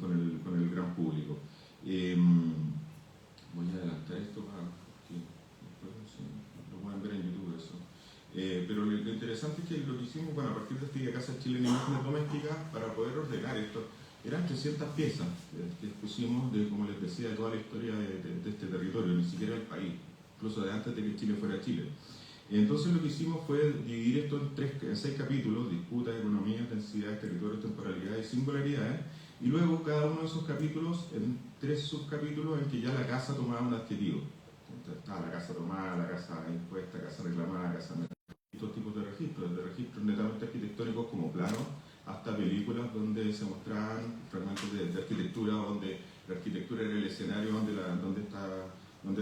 el gran público. Voy a adelantar esto para que después lo puedan ver en YouTube eso. Pero lo interesante es que lo que hicimos, bueno, a partir de esta Casa Chilena de Imágenes Domésticas, para poder ordenar esto, eran 300 piezas que expusimos, como les decía, de toda la historia de este territorio, ni siquiera del país, incluso de antes de que Chile fuera Chile. Entonces lo que hicimos fue dividir esto en 6 capítulos: disputas, economía, densidades, territorios, temporalidades y singularidades, y luego cada uno de esos capítulos en 3 subcapítulos en que ya la casa tomaba un adjetivo. Entonces estaba la casa tomada, la casa impuesta, casa reclamada, casa... Estos tipos de registros, desde registros netamente arquitectónicos como planos, hasta películas donde se mostraban fragmentos de arquitectura, donde la arquitectura era el escenario donde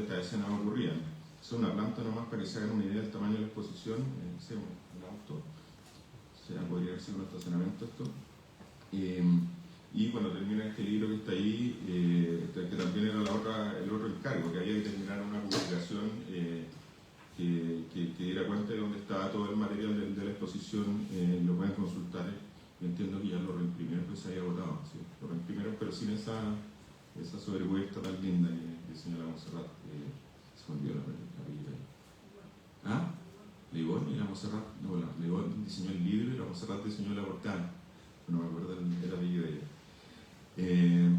estas escenas ocurrían. Es una planta nomás para que se hagan una idea del tamaño de la exposición, un auto, podría haber sido un estacionamiento esto. Y cuando termina este libro que está ahí, que también era el otro encargo, que había que terminar una publicación que diera cuenta de dónde estaba todo el material de la exposición, lo pueden consultar. Yo entiendo que ya lo reimprimieron, pues se había agotado, ¿sí? Lo reimprimieron, pero sin esa sobrepuesta tan linda que diseñó la Montserrat. Se me olvidó la apellido ahí. ¿Ah? Leibón y la Montserrat. No, Leibón diseñó el libro y la Montserrat diseñó la portada. no me acuerdo el apellido de ella.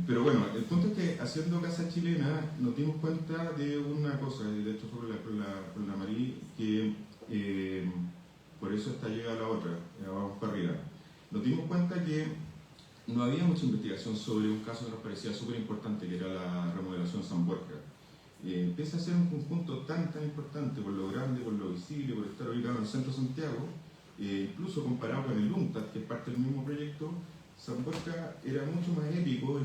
Pero bueno, el punto es que haciendo Casa Chilena nos dimos cuenta de una cosa, y de hecho fue con la Marí, que por eso esta llega a la otra, vamos para arriba. Nos dimos cuenta que no había mucha investigación sobre un caso que nos parecía súper importante, que era la remodelación San Borja. Pese a ser un conjunto tan importante por lo grande, por lo visible, por estar ubicado en el centro de Santiago, incluso comparado con el UNCTAD, que es parte del mismo proyecto, San Borja era mucho más épico,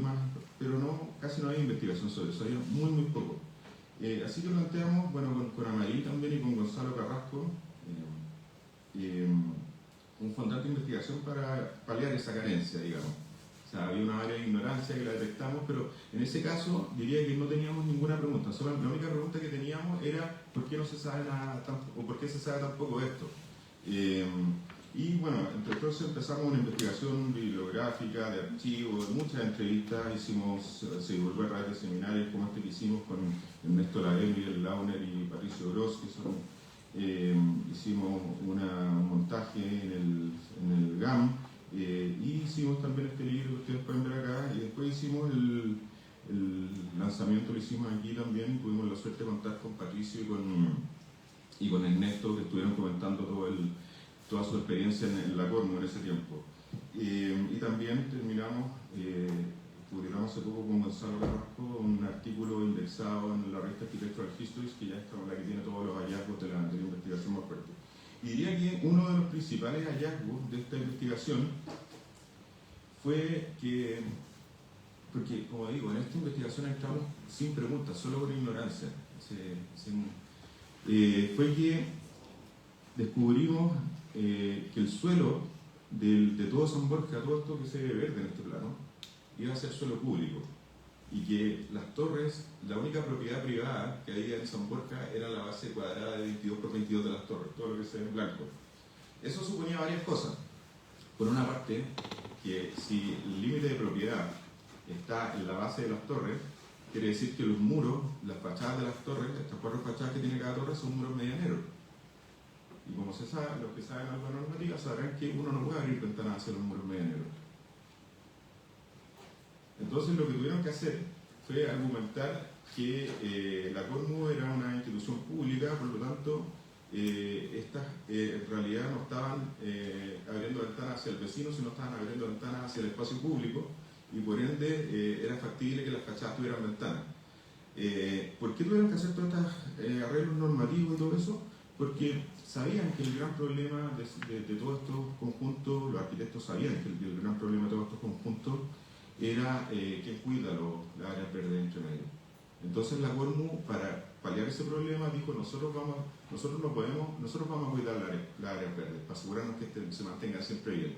pero casi no había investigación sobre eso, había muy poco. Así que planteamos, bueno, con Amarí también y con Gonzalo Carrasco, un fondante de investigación para paliar esa carencia, digamos. O sea, había una área de ignorancia que la detectamos, pero en ese caso diría que no teníamos ninguna pregunta. Solo la única pregunta que teníamos era ¿por qué no se sabe nada o por qué se sabe tan poco de esto? Y bueno, entonces empezamos una investigación bibliográfica, de archivos, de muchas entrevistas, se divulgó a través de seminarios como este que hicimos con Ernesto Laguer, Miguel Launer y Patricio Gross, que hicimos un montaje en el GAM, y hicimos también este libro que ustedes pueden ver acá, y después hicimos el lanzamiento, lo hicimos aquí también, tuvimos la suerte de contar con Patricio y con Ernesto, que estuvieron comentando toda su experiencia en la Cornu en ese tiempo. Y también publicamos hace poco con Gonzalo Carrasco un artículo indexado en la revista Architectural Histories, que ya es la que tiene todos los hallazgos de la investigación más fuerte. Y diría que uno de los principales hallazgos de esta investigación fue que, porque como digo, en esta investigación entramos sin preguntas, solo por ignorancia, fue que descubrimos que el suelo de todo San Borja, todo esto que se ve verde en este plano, iba a ser suelo público, y que las torres, la única propiedad privada que había en San Borja era la base cuadrada de 22 por 22 de las torres, todo lo que se ve en blanco. Eso suponía varias cosas. Por una parte, que si el límite de propiedad está en la base de las torres, quiere decir que los muros, las fachadas de las torres, estas 4 fachadas que tiene cada torre, son muros medianeros. Y como se sabe, los que saben algo de normativa sabrán que uno no puede abrir ventanas hacia los muros medianeros. Entonces lo que tuvieron que hacer fue argumentar que la Cornu era una institución pública, por lo tanto, estas en realidad no estaban abriendo ventanas hacia el vecino, sino estaban abriendo ventanas hacia el espacio público, y por ende era factible que las fachadas tuvieran ventanas. ¿Por qué tuvieron que hacer todos estos arreglos normativos y todo eso? Porque sabían que el gran problema de todos estos conjuntos, los arquitectos sabían que el gran problema de todos estos conjuntos era quién cuida las áreas verdes entre medio. Entonces la Cornu, para paliar ese problema, dijo nosotros vamos a cuidar las áreas verdes para asegurarnos que se mantenga siempre bien.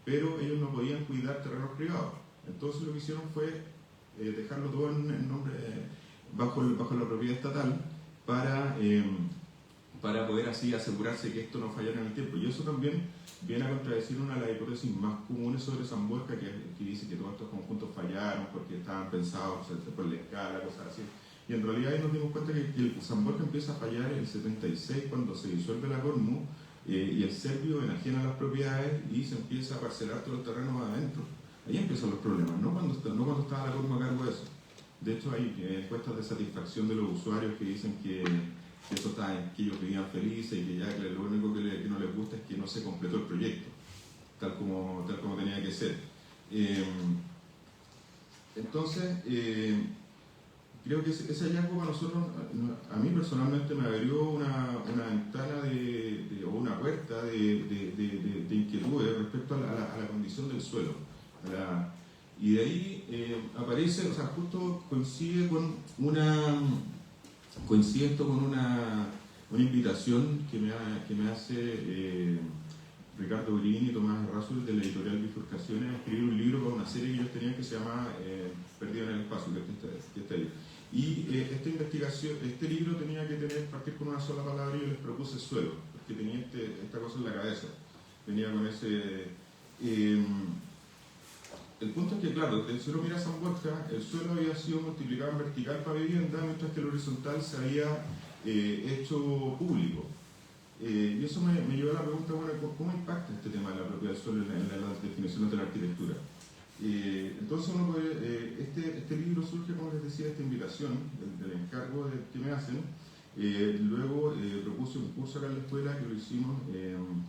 Pero ellos no podían cuidar terrenos privados. Entonces lo que hicieron fue dejarlo todo en nombre, bajo la propiedad estatal para poder así asegurarse que esto no fallara en el tiempo. Y eso también viene a contradecir una de las hipótesis más comunes sobre San Borja, que dice que todos estos conjuntos fallaron porque estaban pensados por la escala, cosas así. Y en realidad ahí nos dimos cuenta que el San Borja empieza a fallar en el 76, cuando se disuelve la Cornu, y el serbio enajena las propiedades y se empieza a parcelar todos los terrenos adentro. Ahí empiezan los problemas, no cuando estaba la Cornu a cargo de eso. De hecho hay encuestas de satisfacción de los usuarios que dicen que ellos vivían felices y que ya lo único que no les gusta es que no se completó el proyecto tal como tenía que ser. Entonces creo que ese hallazgo para nosotros, a mí personalmente me abrió una ventana o una puerta de inquietudes respecto a la condición del suelo. Y de ahí aparece, o sea, justo coincide esto con una invitación que me hace Ricardo Urini y Tomás Rasul de la editorial Bifurcaciones a escribir un libro para una serie que ellos tenían que se llama Perdido en el Espacio, que está ahí. Y esta investigación, este libro tenía que partir con una sola palabra y yo les propuse suelo, porque tenía esta cosa en la cabeza. Venía con ese... el punto es que, claro, si uno mira San Borja, el suelo había sido multiplicado en vertical para vivienda, mientras que el horizontal se había hecho público. Y eso me lleva a la pregunta, bueno, ¿cómo impacta este tema de la propiedad del suelo en las definiciones de la arquitectura? Entonces uno puede, este libro surge, como les decía, esta invitación del encargo que me hacen. Luego propuse un curso acá en la escuela que lo hicimos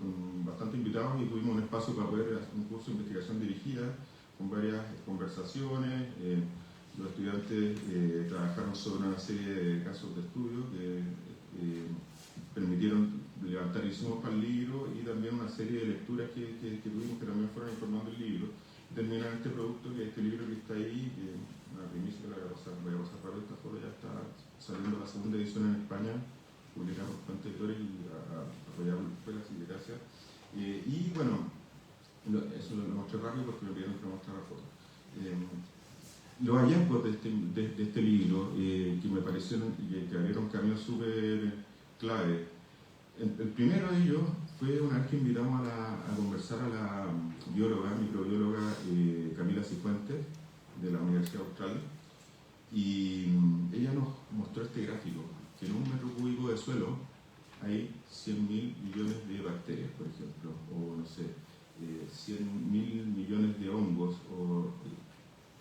con bastantes invitados y tuvimos un espacio para poder hacer un curso de investigación dirigida con varias conversaciones. Los estudiantes trabajaron sobre una serie de casos de estudio que permitieron levantar insumos para el libro y también una serie de lecturas que tuvimos que también fueron informando el libro. Terminar este producto, que este libro que está ahí, que una primicia que voy a pasar rápido esta foto, ya está saliendo la segunda edición en España, publicada por Fuente Editores y apoyada por la escuela, así que gracias. Y bueno, eso lo mostré rápido porque me pidieron que mostrar la foto. Los hallazgos de este libro, que me parecieron que abrieron camino súper clave. El primero de ellos fue una vez que invitamos a conversar a la bióloga, microbióloga Camila Cifuentes, de la Universidad Austral, y ella nos mostró este gráfico, que en un metro cúbico de suelo hay 100.000 millones de bacterias, por ejemplo, o no sé, 100.000 millones de hongos, o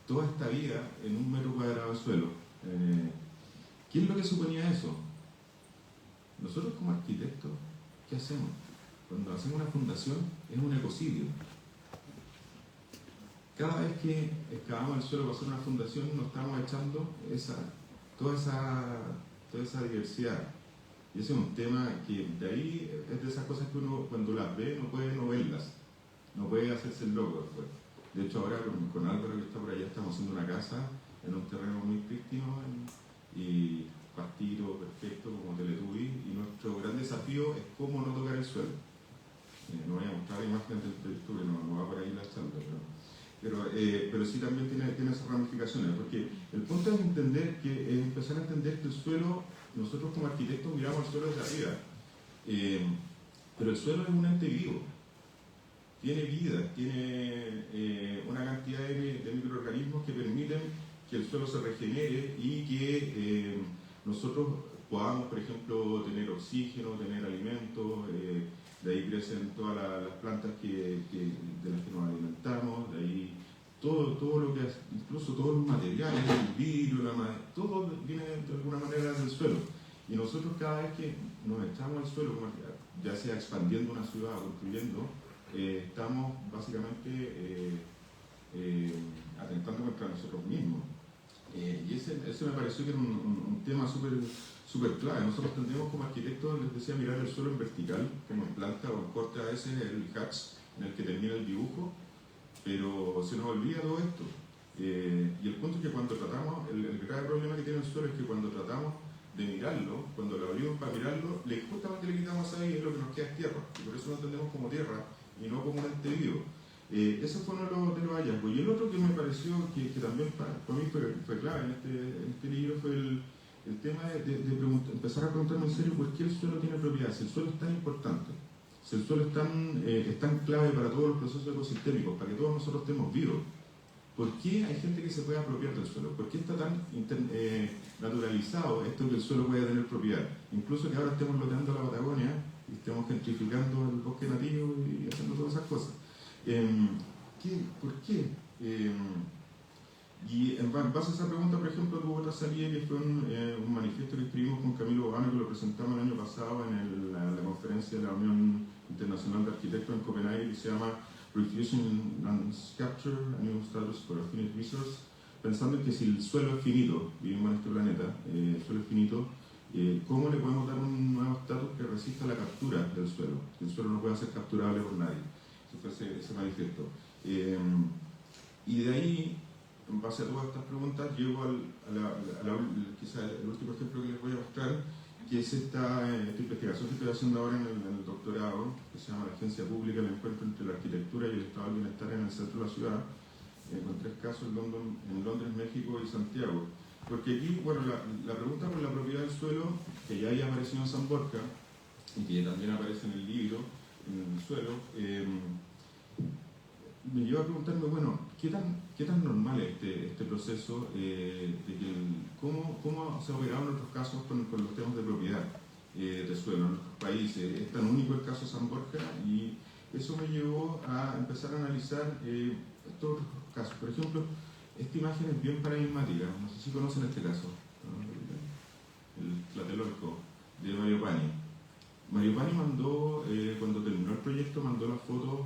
toda esta vida en un metro cuadrado de suelo. ¿Qué es lo que suponía eso? Nosotros como arquitectos, ¿qué hacemos? Cuando hacemos una fundación, es un ecocidio. Cada vez que excavamos el suelo para hacer una fundación, nos estamos echando toda esa diversidad. Y ese es un tema que de ahí es de esas cosas que uno cuando las ve no puede no verlas, no puede hacerse el loco después. De hecho ahora con Álvaro que está por allá estamos haciendo una casa en un terreno muy prístino y pastito perfecto como Teletubby, y nuestro gran desafío es cómo no tocar el suelo. No voy a mostrar imágenes del proyecto que no va por ahí la charla, pero sí también tiene esas ramificaciones, porque el punto es empezar a entender que el suelo, nosotros como arquitectos miramos el suelo desde arriba, pero el suelo es un ente vivo, tiene vida, tiene una cantidad de microorganismos que permiten que el suelo se regenere y que nosotros podamos, por ejemplo, tener oxígeno, tener alimentos, de ahí crecen todas las plantas de las que nos alimentamos, de ahí todo lo que es, incluso todos los materiales, el vidrio, todo viene de alguna manera del suelo. Y nosotros cada vez que nos echamos al suelo, ya sea expandiendo una ciudad o construyendo, estamos básicamente atentando contra nosotros mismos. Y ese me pareció que era un tema súper clave. Nosotros tendríamos como arquitectos, les decía, mirar el suelo en vertical, como en planta o en corte a veces el hatch en el que termina el dibujo, pero se nos olvida todo esto. Y el punto es que cuando tratamos, el grave problema que tiene el suelo es que cuando tratamos de mirarlo, cuando lo abrimos para mirarlo, justamente le quitamos ahí y lo que nos queda es tierra, y por eso lo entendemos como tierra y no como un ente vivo. Ese fue uno de los hallazgos. Y el otro que me pareció que también para mí fue clave en este libro fue el tema de empezar a preguntarme en serio por qué el suelo tiene propiedades, si el suelo es tan importante, si el suelo es tan clave para todos los procesos ecosistémicos, para que todos nosotros estemos vivos. ¿Por qué hay gente que se puede apropiar del suelo? ¿Por qué está tan naturalizado esto que el suelo puede tener propiedad? Incluso que ahora estemos loteando la Patagonia y estemos gentrificando el bosque nativo y haciendo todas esas cosas. ¿Por qué? Y en base a esa pregunta, por ejemplo, tuvo otra salida que fue un manifiesto que escribimos con Camilo Bogano, que lo presentamos el año pasado en la conferencia de la Unión Internacional de Arquitectos en Copenhague, que se llama Refusing and Capture a New Status for a Finite Resource, pensando en que si el suelo es finito, vivimos en este planeta, el suelo es finito, ¿cómo le podemos dar un nuevo estatus que resista la captura del suelo? Que el suelo no pueda ser capturable por nadie. Eso fue ese manifiesto. Y de ahí, en base a todas estas preguntas, llego quizá el último ejemplo que les voy a mostrar, que es esta investigación que estoy haciendo ahora en el doctorado, que se llama la Agencia Pública del Encuentro entre la Arquitectura y el Estado del Bienestar en el centro de la ciudad, con 3 casos en Londres, México y Santiago. Porque aquí, bueno, la pregunta por la propiedad del suelo, que ya haya aparecido en San Borja, y que también aparece en el libro, en el suelo, me lleva a preguntarme, bueno, ¿qué tan normal es este proceso de que cómo se ha operado en otros casos con los temas de propiedad? de suelo en nuestros países. Es tan único el caso San Borja y eso me llevó a empezar a analizar estos otros casos. Por ejemplo, esta imagen es bien paradigmática, no sé si conocen este caso, ¿no? El Tlatelolco de Mario Pani. Mario Pani mandó, cuando terminó el proyecto, mandó las fotos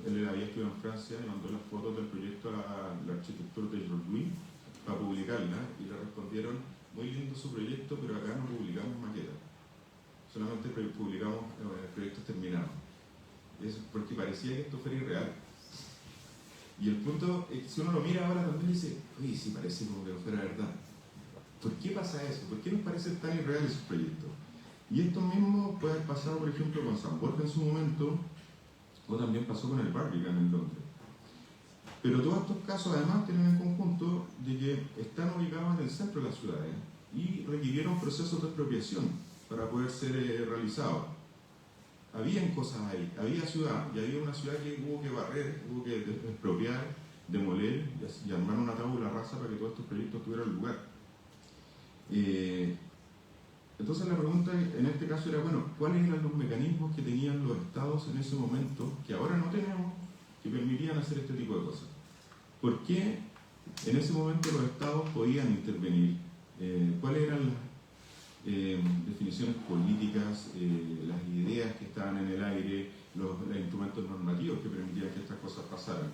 él había estudiado en Francia, y mandó las fotos del proyecto a la arquitectura de Georges para publicarla, y le respondieron, muy lindo su proyecto, pero acá no publicamos maquetas, solamente publicamos proyectos terminados. Eso porque parecía que esto fuera irreal. Y el punto es que si uno lo mira ahora también dice, oye, sí parece como que no fuera verdad. ¿Por qué pasa eso? ¿Por qué nos parecen tan irreales esos proyectos? Y esto mismo puede haber pasado, por ejemplo, con San Borja en su momento, o también pasó con el Barbican en Londres. Pero todos estos casos además tienen en conjunto de que están ubicados en el centro de las ciudades y requirieron procesos de expropiación para poder ser realizados. Habían cosas ahí, había ciudad, y había una ciudad que hubo que barrer, hubo que expropiar, demoler y armar una tabula rasa para que todos estos proyectos tuvieran lugar. Entonces la pregunta en este caso era, bueno, ¿cuáles eran los mecanismos que tenían los estados en ese momento, que ahora no tenemos, que permitían hacer este tipo de cosas? ¿Por qué en ese momento los estados podían intervenir? ¿Cuáles eran las definiciones políticas, las ideas que estaban en el aire, los instrumentos normativos que permitían que estas cosas pasaran?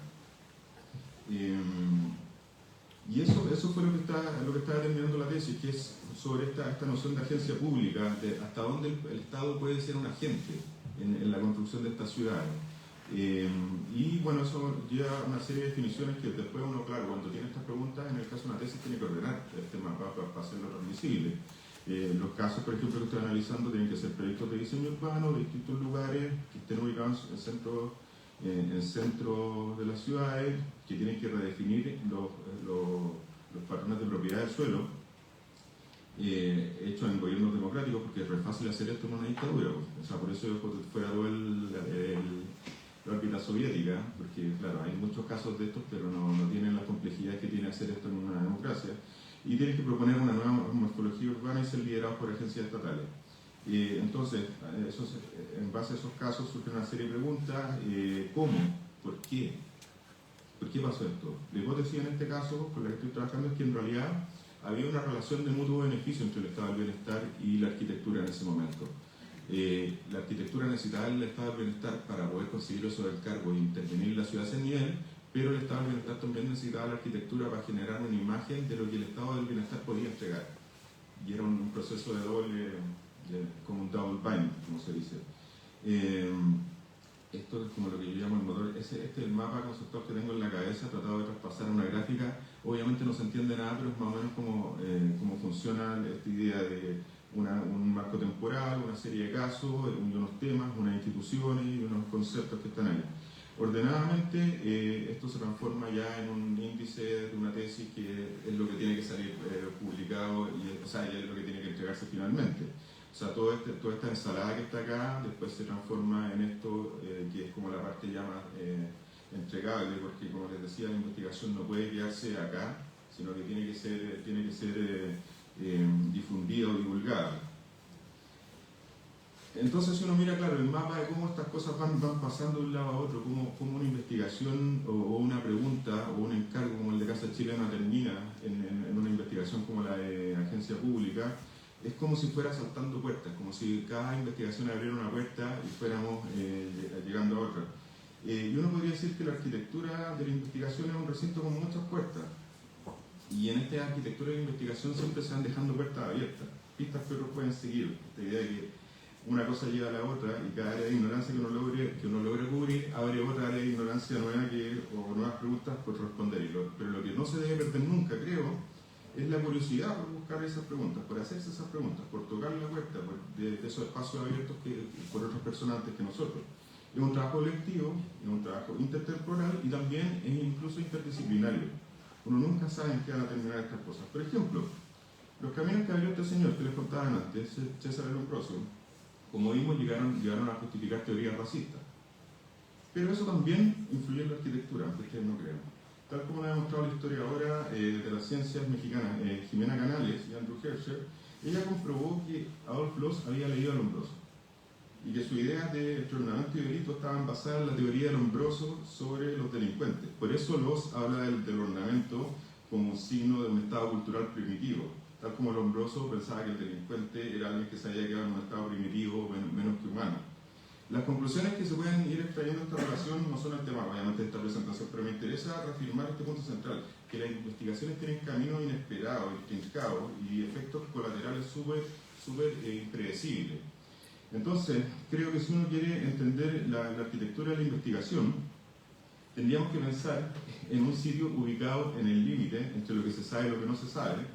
Y eso fue lo que está determinando la tesis, que es sobre esta noción de agencia pública, de hasta dónde el Estado puede ser un agente en la construcción de estas ciudades. Y bueno, eso lleva una serie de definiciones que después uno, claro, cuando tiene estas preguntas, en el caso de una tesis tiene que ordenar este mapa para hacerlo transmisible. Los casos, por ejemplo, que estoy analizando tienen que ser proyectos de diseño urbano de distintos lugares que estén ubicados en el centro de las ciudades, que tienen que redefinir los patrones de propiedad del suelo, hechos en gobiernos democráticos, porque es re fácil hacer esto en una dictadura. O sea, por eso fue todo la órbita soviética, porque claro, hay muchos casos de estos, pero no tienen la complejidad que tiene hacer esto en una democracia, y tienen que proponer una nueva morfología urbana y ser liderados por agencias estatales. Entonces, en base a esos casos surgen una serie de preguntas. ¿Cómo? ¿Por qué? ¿Por qué pasó esto? La hipótesis en este caso, con la que estoy trabajando, es que en realidad había una relación de mutuo beneficio entre el estado del bienestar y la arquitectura en ese momento. La arquitectura necesitaba el estado del bienestar para poder conseguir eso del cargo e intervenir en la ciudad a ese nivel, pero el estado del bienestar también necesitaba la arquitectura para generar una imagen de lo que el estado del bienestar podía entregar. Y era un proceso de como un double bind, como se dice. Esto es como lo que yo llamo el motor. Este es el mapa conceptual que tengo en la cabeza, tratado de traspasar una gráfica. Obviamente no se entiende nada, pero es más o menos cómo funciona esta idea de un marco temporal, una serie de casos, unos temas, unas instituciones y unos conceptos que están ahí. Ordenadamente, esto se transforma ya en un índice de una tesis que es lo que tiene que salir publicado, o sea, ya es lo que tiene que entregarse finalmente. O sea, toda esta ensalada que está acá después se transforma en esto, que es como la parte ya más entregable, porque como les decía, la investigación no puede quedarse acá, sino que tiene que ser difundida o divulgada. Entonces, si uno mira, claro, el mapa de cómo estas cosas van pasando de un lado a otro, cómo una investigación o una pregunta o un encargo como el de Casa Chilena termina en una investigación como la de agencia pública, es como si fuera saltando puertas, como si cada investigación abriera una puerta y fuéramos llegando a otra. Y uno podría decir que la arquitectura de la investigación es un recinto con muchas puertas. Y en esta arquitectura de la investigación siempre se van dejando puertas abiertas, pistas que otros pueden seguir. Esta idea de que una cosa lleva a la otra y cada área de ignorancia que uno logre cubrir abre otra área de ignorancia nueva o nuevas preguntas por responder. Pero lo que no se debe perder nunca, creo, es la curiosidad por buscar esas preguntas, por hacerse esas preguntas, por tocar la puerta de esos espacios abiertos por otras personas antes que nosotros. Es un trabajo colectivo, es un trabajo intertemporal y también es incluso interdisciplinario. Uno nunca sabe en qué van a terminar estas cosas. Por ejemplo, los caminos que abrió este señor que les contaban antes, César Lombroso, como vimos, llegaron a justificar teorías racistas. Pero eso también influyó en la arquitectura, aunque ustedes no crean. Tal como lo ha demostrado la historiadora de las ciencias mexicanas, Jimena Canales y Andrew Herscher, ella comprobó que Adolf Loos había leído a Lombroso y que sus ideas de ordenamiento y delito estaban basadas en la teoría de Lombroso sobre los delincuentes. Por eso Loos habla del ordenamiento como un signo de un estado cultural primitivo, tal como Lombroso pensaba que el delincuente era alguien que se había quedado en un estado primitivo, menos que humano. Las conclusiones que se pueden ir extrayendo de esta relación no son el tema, obviamente, de esta presentación, pero me interesa reafirmar este punto central, que las investigaciones tienen caminos inesperados, intrincados y efectos colaterales súper impredecibles. Entonces, creo que si uno quiere entender la arquitectura de la investigación, tendríamos que pensar en un sitio ubicado en el límite entre lo que se sabe y lo que no se sabe,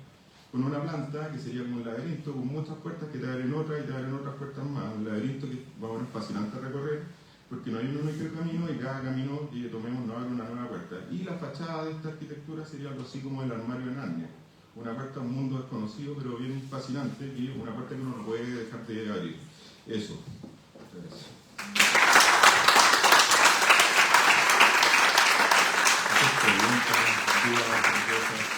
con una planta que sería como un laberinto, con muchas puertas que te abren otras y te abren otras puertas más. Un laberinto que va a ser fascinante a recorrer, porque no hay un único camino y cada camino que tomemos nos abre una nueva puerta. Y la fachada de esta arquitectura sería algo así como el armario de Narnia. Una puerta a un mundo desconocido, pero bien fascinante, y una puerta que uno no puede dejar de abrir. Eso. Gracias. Preguntas, dudas, cosas.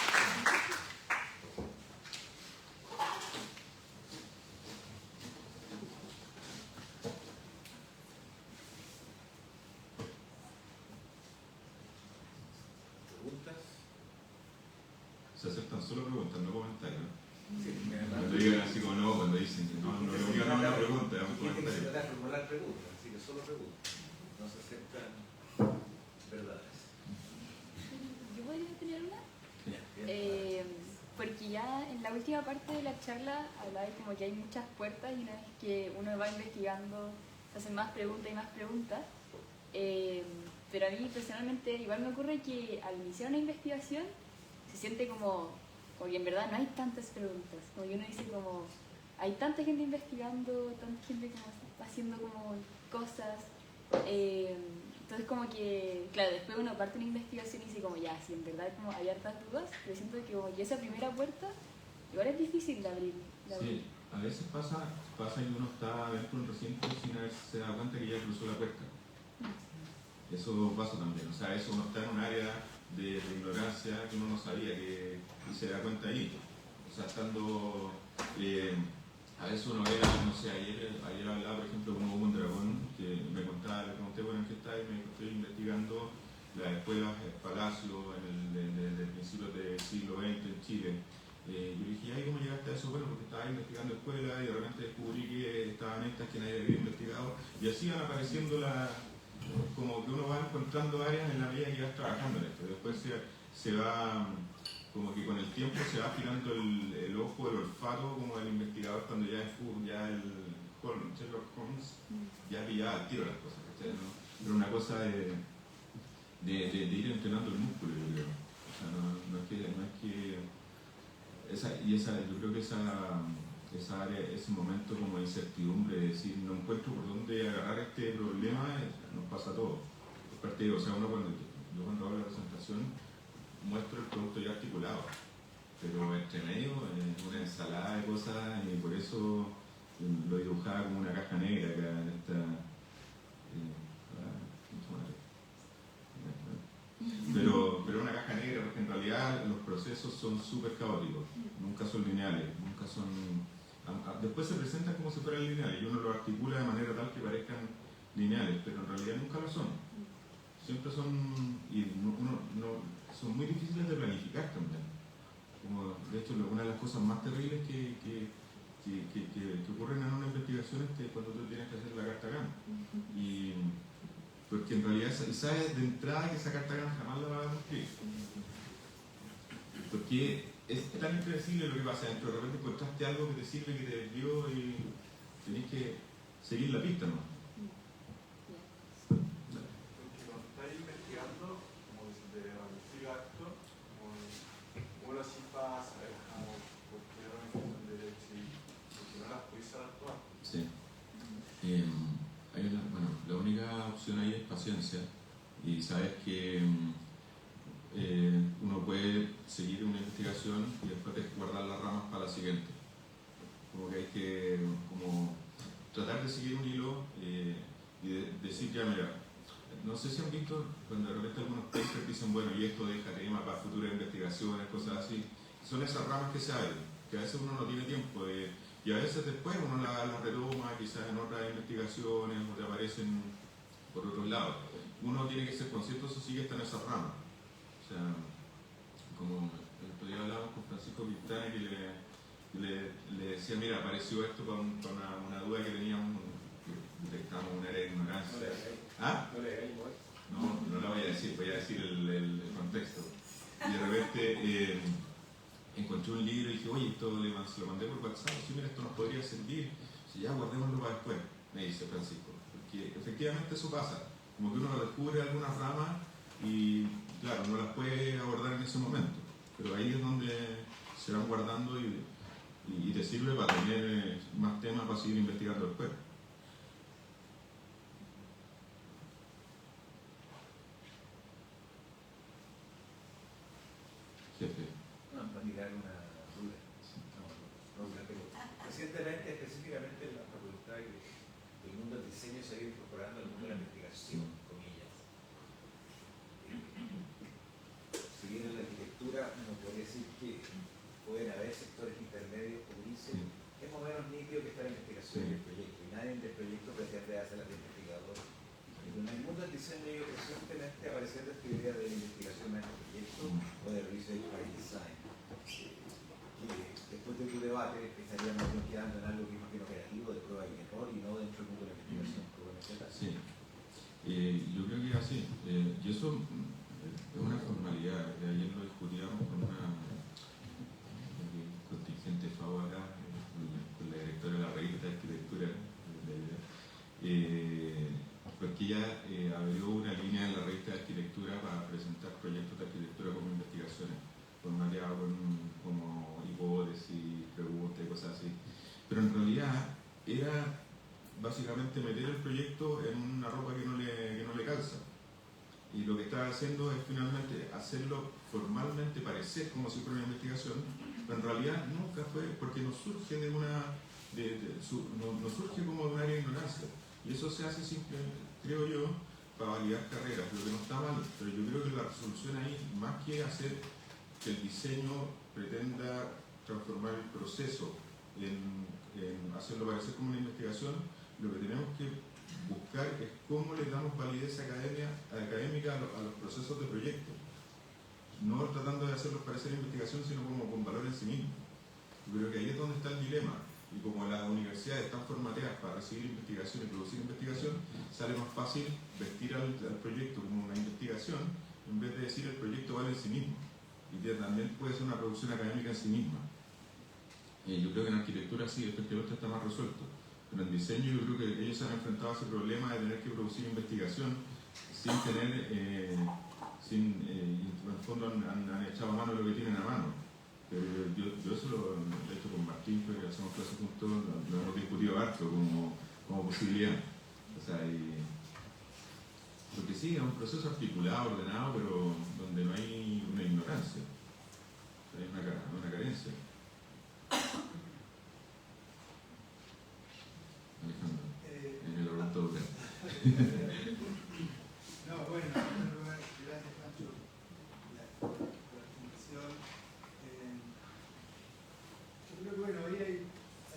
Se aceptan solo preguntas, no comentarios. Sí, cuando digan así como no, cuando dicen que no digan una pregunta, es un comentario. Tienen que formular preguntas, así que solo preguntas. No se aceptan verdades. ¿Yo podría tener una? Bien. Porque ya en la última parte de la charla hablaba de como que hay muchas puertas y una vez que uno va investigando se hacen más preguntas y más preguntas. Pero a mí personalmente igual me ocurre que al iniciar una investigación se siente como que en verdad no hay tantas preguntas, como que uno dice como hay tanta gente investigando, tanta gente como haciendo como cosas, entonces como que, claro, después uno parte una investigación y dice como ya, si en verdad como hay hartas dudas, pero siento que como que esa primera puerta igual es difícil de abrir. Sí, a veces pasa y uno está dentro de un recinto sin haberse dado cuenta que ya cruzó la puerta. Eso pasa también, o sea, eso uno está en un área de ignorancia que uno no sabía que y se da cuenta ahí. O sea, estando a veces uno ve, no sé, ayer hablaba por ejemplo con Hugo Mondragón que me contaba, le pregunté bueno en qué está y me dijo estoy investigando las escuelas Palacio desde principios del siglo XX en Chile. Yo le dije, ¿y cómo llegaste a eso? Bueno, porque estaba investigando escuelas y de repente descubrí que estaban estas que nadie había investigado y así van apareciendo como que uno va encontrando áreas en la medida que vas trabajando en esto. Después se va, como que con el tiempo se va afilando el ojo, el olfato como del investigador cuando ya el Sherlock Holmes ya pillaba al tiro las cosas, ¿cachai? ¿No? Pero una cosa de ir entrenando el músculo, yo creo. O sea, no es que yo creo que esa área, ese momento como de incertidumbre, de decir, no encuentro por dónde agarrar este problema, nos pasa a todos. O sea, uno cuando hago la presentación muestro el producto ya articulado, pero entre medio es una ensalada de cosas y por eso lo dibujaba como una caja negra acá en esta... Pero una caja negra, porque en realidad los procesos son súper caóticos, nunca son lineales, nunca son... Después se presentan como si fueran lineales y uno los articula de manera tal que parezcan lineales, pero en realidad nunca lo son. Siempre son... son muy difíciles de planificar también. Como, de hecho, una de las cosas más terribles que ocurren en una investigación es que cuando tú tienes que hacer la carta GAN. Porque en realidad sabes de entrada que esa carta GAN jamás la va a cumplir. Porque es tan impredecible lo que pasa dentro. De repente encontraste algo que te sirve, que te desvió y tenés que seguir la pista, ¿no? Porque cuando estás investigando, como desde la investiga acto, como así pasa, es como porque no me entiendo el derecho y porque no las puedes actuar. Sí. La única opción ahí es paciencia y sabes que uno puede seguir una investigación y después guardar las ramas para la siguiente. Como que hay que tratar de seguir un hilo y decir ya mira, no sé si han visto cuando de repente algunos papers dicen bueno y esto deja tema para futuras investigaciones, cosas así, son esas ramas que se abren. porque a veces uno no tiene tiempo y a veces después uno la retoma quizás en otras investigaciones o te aparecen por otros lados. Uno tiene que ser consciente, eso sí que está en esa rama. O sea, como el otro día hablábamos con Francisco Quintana que le decía, mira, apareció esto con una duda que teníamos, que detectamos una era de ignorancia. ¿Ah? No la voy a decir, voy a decir el contexto. Y de repente encontré un libro y dije, oye, esto se lo mandé por WhatsApp, sí, mira, esto nos podría servir, si ya guardémoslo para después, me dice Francisco. Porque efectivamente eso pasa, como que uno descubre algunas ramas y claro, no las puede abordar en ese momento, pero ahí es donde se van guardando y te sirve para tener más temas para seguir investigando después. Jefe. No, para tirar una duda. Recientemente, específicamente en la facultad, el mundo del diseño se ha ido incorporando al mundo de la investigación, comillas. Si bien en la arquitectura uno podría decir que pueden haber sectores intermedios, como dicen, es más o menos nítido que está la investigación y el proyecto, y nadie del proyecto pretende hacer las de investigador. En el mundo del diseño yo recientemente apareciendo esta idea de la investigación más de proyecto o de research by design. Después de tu debate estaríamos quedando en algo que es más bien operativo, de prueba y error, y no dentro del mundo de la investigación. Sí, yo creo que es así. Y eso es una formalidad. Ayer lo discutíamos con una contingente FAO acá, con la directora de la revista de arquitectura, porque ella abrió una línea en la revista de arquitectura para presentar proyectos de arquitectura como investigaciones, formateados como hipótesis, preguntas y cosas así. Pero en realidad era básicamente meter el proyecto en una ropa que no le calza. Y lo que está haciendo es finalmente hacerlo formalmente parecer como si fuera una investigación, pero en realidad nunca fue, porque no surge de una no surge como de un área de ignorancia. Y eso se hace simplemente, creo yo, para validar carreras, lo que no está mal, pero yo creo que la resolución ahí, más que hacer que el diseño pretenda transformar el proceso en hacerlo parecer como una investigación, lo que tenemos que buscar es cómo le damos validez académica a los procesos de proyecto. No tratando de hacerlos parecer investigación, sino como con valor en sí mismo. Yo creo que ahí es donde está el dilema. Y como las universidades están formateadas para recibir investigación y producir investigación, sale más fácil vestir al proyecto como una investigación en vez de decir el proyecto vale en sí mismo. Y que también puede ser una producción académica en sí misma. Yo creo que en arquitectura sí, efectivamente está más resuelto. Pero en diseño yo creo que ellos se han enfrentado a ese problema de tener que producir investigación sin tener, en el fondo han echado a mano lo que tienen a mano. Pero yo eso lo he hecho con Martín, que hacemos clases juntos, lo hemos discutido harto como posibilidad. O sea, porque sí, es un proceso articulado, ordenado, pero donde no hay una ignorancia, hay una carencia. Alejandro, en el oratorio. No, bueno, en primer lugar, gracias Pancho por la presentación. Yo creo que bueno, ahí hay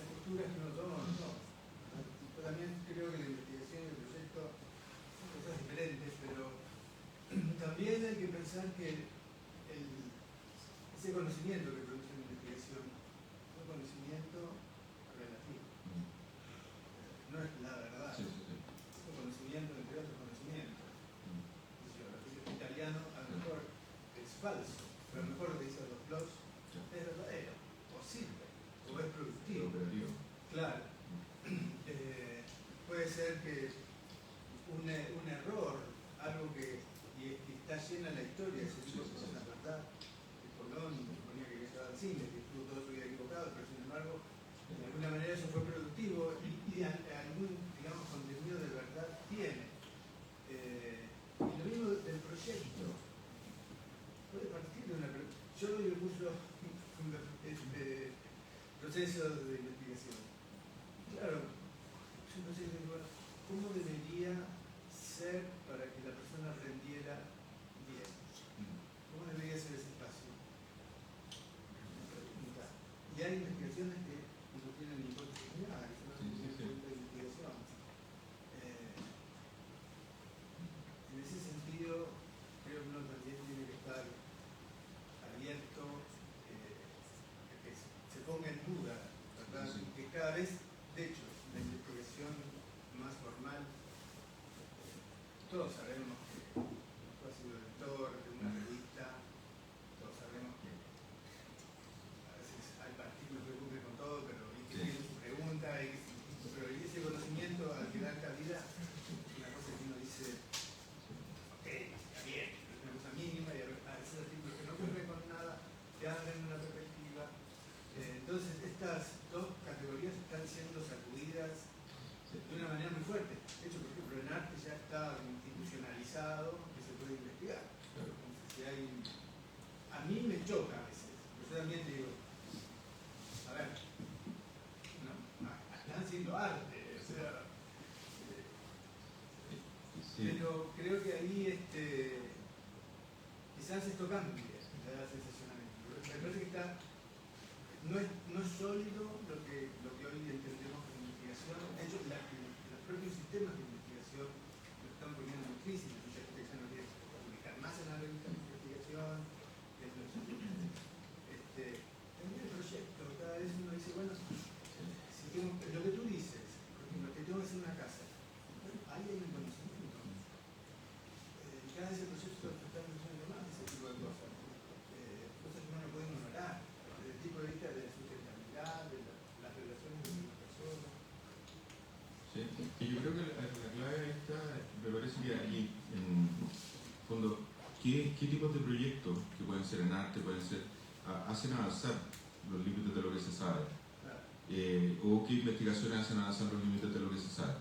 posturas que no toman, ¿no? Yo también creo que la investigación y el proyecto son cosas diferentes, pero también hay que pensar que ese conocimiento que produce la investigación es un conocimiento relativo. No es la verdad. Sí, sí, sí. Es un conocimiento entre otros conocimientos. El físico italiano a lo mejor es falso, pero a lo mejor lo que dicen los blogs es verdadero, o sirve, o es productivo. Claro. Puede ser que un error, algo que está llena la historia, ese tipo de cosas, ¿verdad? Que Colón suponía que estaba al cine, que estuvo toda su vida equivocado, pero sin embargo, de alguna manera eso fue productivo y algún, digamos, contenido de verdad tiene. Y lo mismo del proyecto. Puede partir de una... Yo doy el curso procesos de investigación. Claro, yo no sé, ¿cómo debería ser para que la persona rendiera bien? ¿Cómo debería ser ese espacio? Pregunta. Y hay choca a veces. Yo también digo, a ver, no, están haciendo arte, o sea, pero creo que ahí quizás esto cambie, me da la sensación a mí. Me parece que está, no es sólido lo que hoy entendemos como investigación. De hecho, los propios sistemas de investigación lo están poniendo en crisis. Mucha gente ya no quiere publicar más en la revista de investigación. También el proyecto, cada vez uno dice, bueno, si tengo, lo que tú dices, por ejemplo, que tengo que hacer una casa, bueno, ahí hay un conocimiento. Cada vez el proyecto está funcionando más, ese tipo de cosas. Cosas que uno no puede ignorar, desde el tipo de vista de la sustentabilidad, de las relaciones de las personas. Sí, y yo creo que la clave está, me parece que allí, en fondo, ¿qué tipos de proyectos que pueden ser en arte, pueden ser, hacen avanzar los límites de lo que se sabe? O qué investigaciones hacen avanzar los límites de lo que se sabe.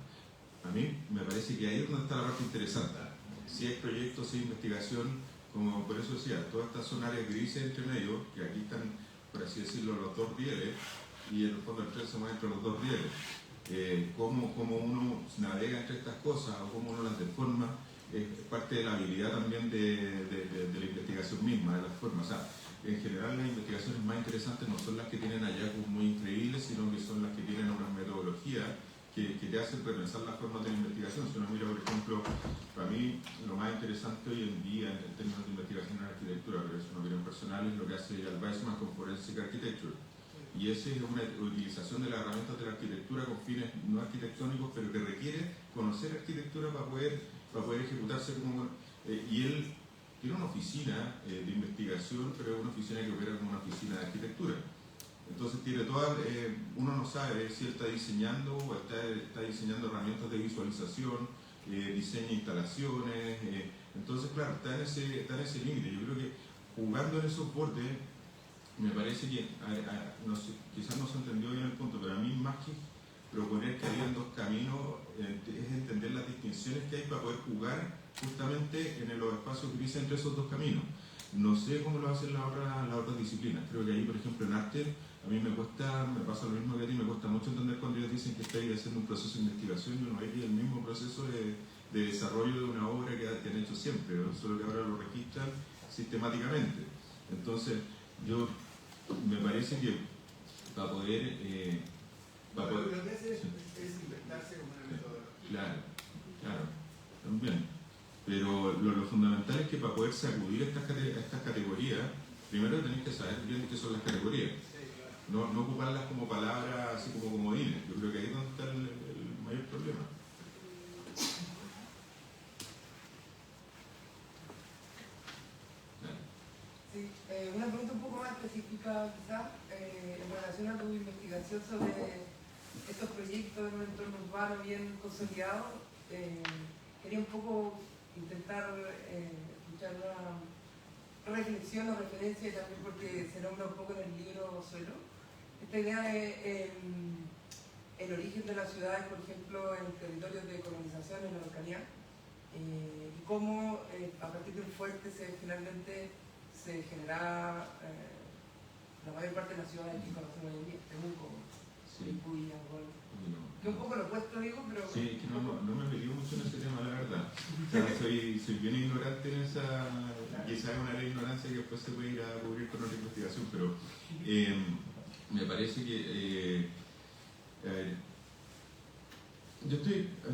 A mí me parece que ahí es donde está la parte interesante. Si hay proyectos, si hay investigación, como por eso decía, todas estas son áreas grises entre medio, que aquí están, por así decirlo, los dos rieles, y en el fondo el tren se mueve entre los dos rieles. Cómo uno navega entre estas cosas o cómo uno las deforma, es parte de la habilidad también de la investigación misma, de las formas. O sea, en general las investigaciones más interesantes no son las que tienen hallazgos muy increíbles, sino que son las que tienen una metodología que te hacen repensar las formas de la investigación. Si uno mira, por ejemplo, para mí lo más interesante hoy en día en términos de investigación en arquitectura, pero es una opinión personal, es lo que hace Al Weissman con Forensic Architecture. Y esa es una utilización de las herramientas de la arquitectura con fines no arquitectónicos, pero que requiere conocer arquitectura para poder ejecutarse como... y él tiene una oficina de investigación, pero es una oficina que opera como una oficina de arquitectura. Entonces tiene toda, uno no sabe si él está diseñando o está diseñando herramientas de visualización, diseña instalaciones, entonces claro, está en ese límite. Yo creo que jugando en esos bordes, me parece que, no sé, quizás no se entendió bien el punto, pero a mí más que proponer que hayan dos caminos, es entender las distinciones que hay para poder jugar justamente en los espacios grises entre esos dos caminos. No sé cómo lo hacen las otras disciplinas. Creo que ahí, por ejemplo, en arte, a mí me pasa lo mismo que a ti, me cuesta mucho entender cuando ellos dicen que estáis haciendo un proceso de investigación y uno ve que es el mismo proceso de desarrollo de una obra que han hecho siempre, solo que ahora lo registran sistemáticamente. Entonces, me parece que para poder... lo que hace es inventarse como una metodología. Claro, también. Pero lo fundamental es que para poder sacudir estas categorías, primero tenéis que saber bien qué son las categorías. No ocuparlas como palabras, así como comodines. Yo creo que ahí es donde está el mayor problema. Sí, una pregunta un poco más específica quizás en relación a tu investigación sobre estos proyectos en un entorno urbano bien consolidado. Quería un poco intentar escuchar una reflexión o referencia, y también porque se nombra un poco en el libro Suelo, esta idea de el origen de las ciudades, por ejemplo, en territorios de colonización en la Araucanía, y cómo a partir de un fuerte finalmente se generaba la mayor parte de las ciudades que conocemos hoy en día, Temuco, Curicó, Angol. Que un poco lo opuesto, digo, pero... Sí, que no me metí mucho en ese tema, la verdad. O sea, soy bien ignorante en esa... Quizás es una ley de ignorancia que después se puede ir a cubrir con otra investigación, pero me parece que... yo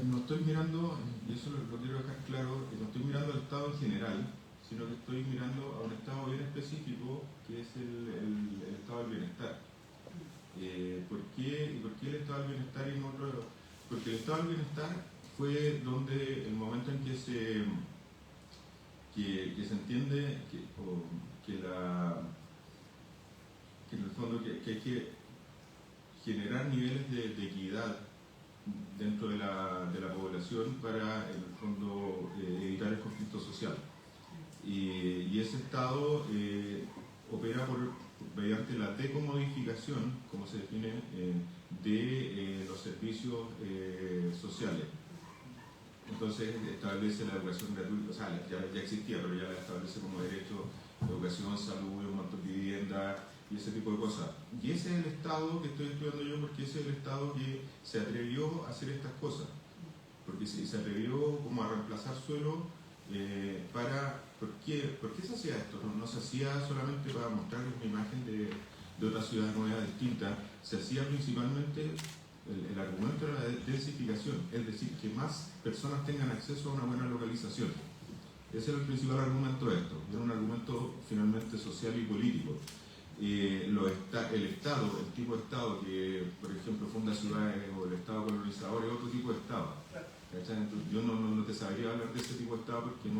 no estoy mirando, y eso lo quiero dejar claro, no estoy mirando al Estado en general, sino que estoy mirando a un estado bien específico, que es el estado del bienestar. ¿Por qué el estado del bienestar y no otro? Porque el estado del bienestar fue donde el momento en que se entiende que en el fondo que hay que generar niveles de equidad dentro de la población para en el fondo evitar el conflicto social. Y ese estado opera mediante la decomodificación, como se define, de los servicios sociales. Entonces establece la educación gratuita, o sea, ya existía, pero ya la establece como derecho educación, salud, un montón de vivienda y ese tipo de cosas. Y ese es el Estado que estoy estudiando yo, porque ese es el Estado que se atrevió a hacer estas cosas. Porque se atrevió como a reemplazar suelo ¿por qué se hacía esto? No se hacía solamente para mostrar una imagen de otra ciudad nueva, distinta, se hacía principalmente, el argumento era la densificación, es decir, que más personas tengan acceso a una buena localización. Ese era el principal argumento de esto, era un argumento finalmente social y político. El Estado, el tipo de Estado que, por ejemplo, funda ciudades o el Estado colonizador es otro tipo de Estado. ¿Cachai? Entonces, yo no te sabría hablar de ese tipo de Estado porque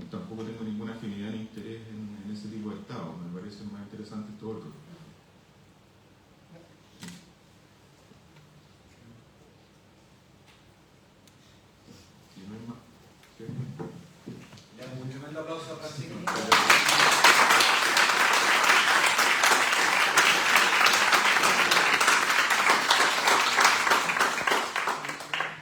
tampoco tengo ninguna afinidad ni interés en ese tipo de Estado. Me parece más interesante esto otro. Si no hay más. ¿Sí? Le damos un tremendo aplauso a Francisco.